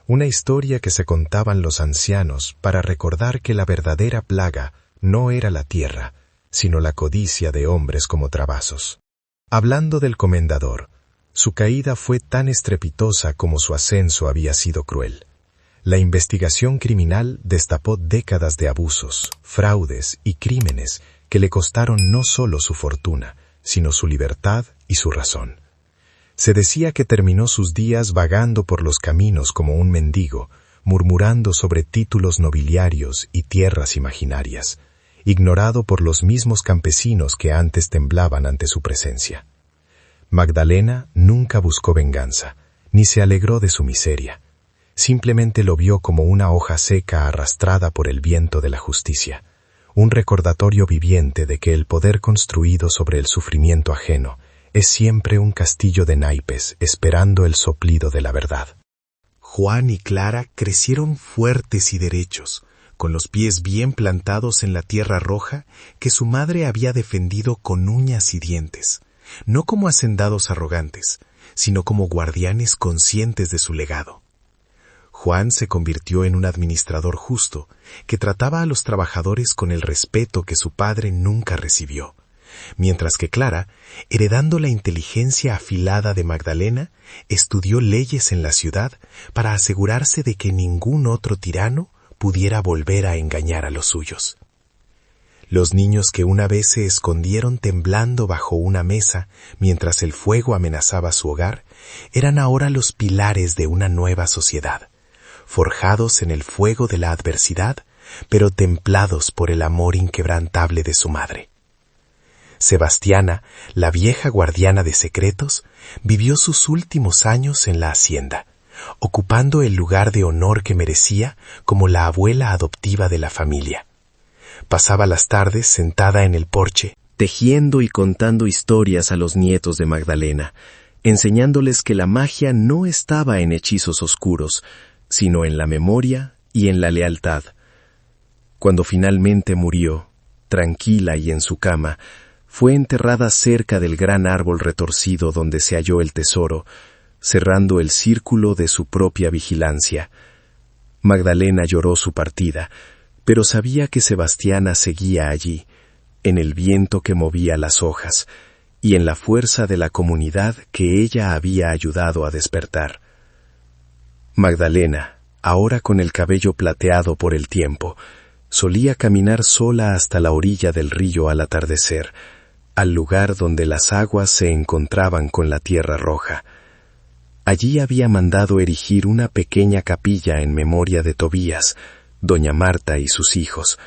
S2: una historia que se contaban los ancianos para recordar que la verdadera plaga no era la tierra, sino la codicia de hombres como Travasos. Hablando del comendador, su caída fue tan estrepitosa como su ascenso había sido cruel. La investigación criminal destapó décadas de abusos, fraudes y crímenes que le costaron no solo su fortuna, sino su libertad y su razón. Se decía que terminó sus días vagando por los caminos como un mendigo, murmurando sobre títulos nobiliarios y tierras imaginarias, ignorado por los mismos campesinos que antes temblaban ante su presencia. Magdalena nunca buscó venganza, ni se alegró de su miseria. Simplemente lo vio como una hoja seca arrastrada por el viento de la justicia, un recordatorio viviente de que el poder construido sobre el sufrimiento ajeno es siempre un castillo de naipes esperando el soplido de la verdad.
S3: Juan y Clara crecieron fuertes y derechos, con los pies bien plantados en la tierra roja que su madre había defendido con uñas y dientes, no como hacendados arrogantes, sino como guardianes conscientes de su legado. Juan se convirtió en un administrador justo, que trataba a los trabajadores con el respeto que su padre nunca recibió, mientras que Clara, heredando la inteligencia afilada de Magdalena, estudió leyes en la ciudad para asegurarse de que ningún otro tirano pudiera volver a engañar a los suyos. Los niños que una vez se escondieron temblando bajo una mesa mientras el fuego amenazaba su hogar, eran ahora los pilares de una nueva sociedad, forjados en el fuego de la adversidad, pero templados por el amor inquebrantable de su madre. Sebastiana, la vieja guardiana de secretos, vivió sus últimos años en la hacienda, ocupando el lugar de honor que merecía como la abuela adoptiva de la familia. Pasaba las tardes sentada en el porche, tejiendo y contando historias a los nietos de Magdalena, enseñándoles que la magia no estaba en hechizos oscuros, sino en la memoria y en la lealtad. Cuando finalmente murió, tranquila y en su cama, fue enterrada cerca del gran árbol retorcido donde se halló el tesoro, cerrando el círculo de su propia vigilancia. Magdalena lloró su partida, pero sabía que Sebastiana seguía allí, en el viento que movía las hojas, y en la fuerza de la comunidad que ella había ayudado a despertar. Magdalena, ahora con el cabello plateado por el tiempo, solía caminar sola hasta la orilla del río al atardecer, al lugar donde las aguas se encontraban con la tierra roja. Allí había mandado erigir una pequeña capilla en memoria de Tobías, doña Marta y sus hijos,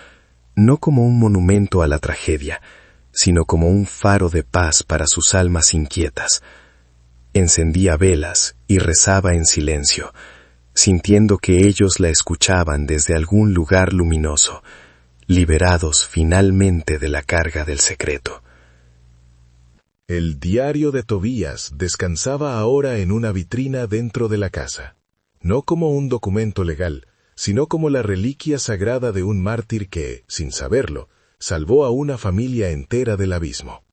S3: no como un monumento a la tragedia, sino como un faro de paz para sus almas inquietas. Encendía velas y rezaba en silencio, sintiendo que ellos la escuchaban desde algún lugar luminoso, liberados finalmente de la carga del secreto.
S2: El diario de Tobías descansaba ahora en una vitrina dentro de la casa, no como un documento legal, sino como la reliquia sagrada de un mártir que, sin saberlo, salvó a una familia entera del abismo.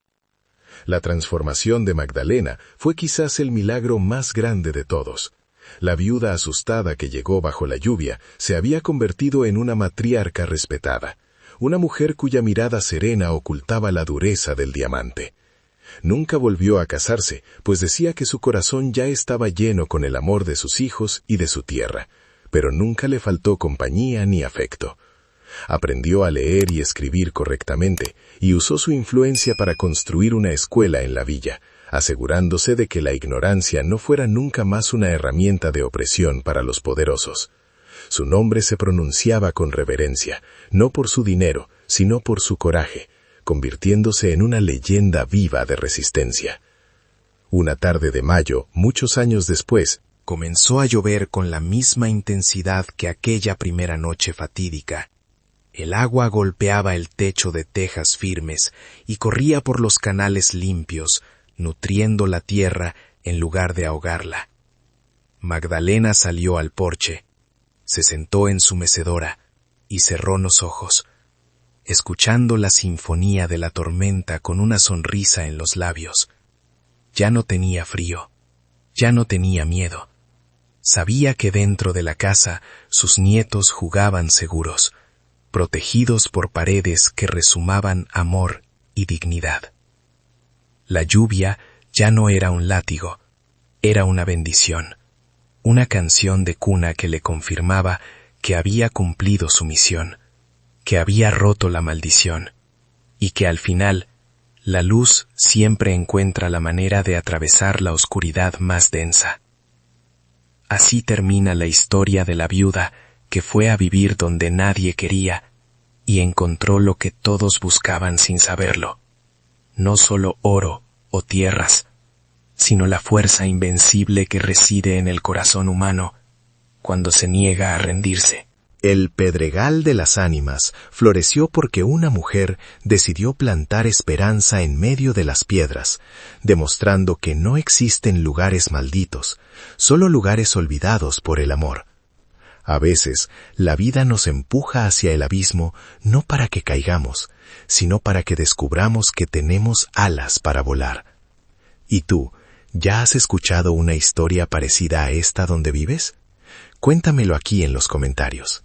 S2: La transformación de Magdalena fue quizás el milagro más grande de todos. La viuda asustada que llegó bajo la lluvia se había convertido en una matriarca respetada, una mujer cuya mirada serena ocultaba la dureza del diamante. Nunca volvió a casarse, pues decía que su corazón ya estaba lleno con el amor de sus hijos y de su tierra, pero nunca le faltó compañía ni afecto. Aprendió a leer y escribir correctamente, y usó su influencia para construir una escuela en la villa, asegurándose de que la ignorancia no fuera nunca más una herramienta de opresión para los poderosos. Su nombre se pronunciaba con reverencia, no por su dinero, sino por su coraje, convirtiéndose en una leyenda viva de resistencia. Una tarde de mayo, muchos años después,
S3: comenzó a llover con la misma intensidad que aquella primera noche fatídica, El agua golpeaba el techo de tejas firmes y corría por los canales limpios, nutriendo la tierra en lugar de ahogarla. Magdalena salió al porche, se sentó en su mecedora y cerró los ojos, escuchando la sinfonía de la tormenta con una sonrisa en los labios. Ya no tenía frío, ya no tenía miedo. Sabía que dentro de la casa sus nietos jugaban seguros, protegidos por paredes que resumaban amor y dignidad. La lluvia ya no era un látigo, era una bendición, una canción de cuna que le confirmaba que había cumplido su misión, que había roto la maldición, y que al final la luz siempre encuentra la manera de atravesar la oscuridad más densa. Así termina la historia de la viuda que fue a vivir donde nadie quería y encontró lo que todos buscaban sin saberlo, no solo oro o tierras, sino la fuerza invencible que reside en el corazón humano cuando se niega a rendirse.
S2: El pedregal de las ánimas floreció porque una mujer decidió plantar esperanza en medio de las piedras, demostrando que no existen lugares malditos, solo lugares olvidados por el amor. A veces, la vida nos empuja hacia el abismo no para que caigamos, sino para que descubramos que tenemos alas para volar. ¿Y tú, ya has escuchado una historia parecida a esta donde vives? Cuéntamelo aquí en los comentarios.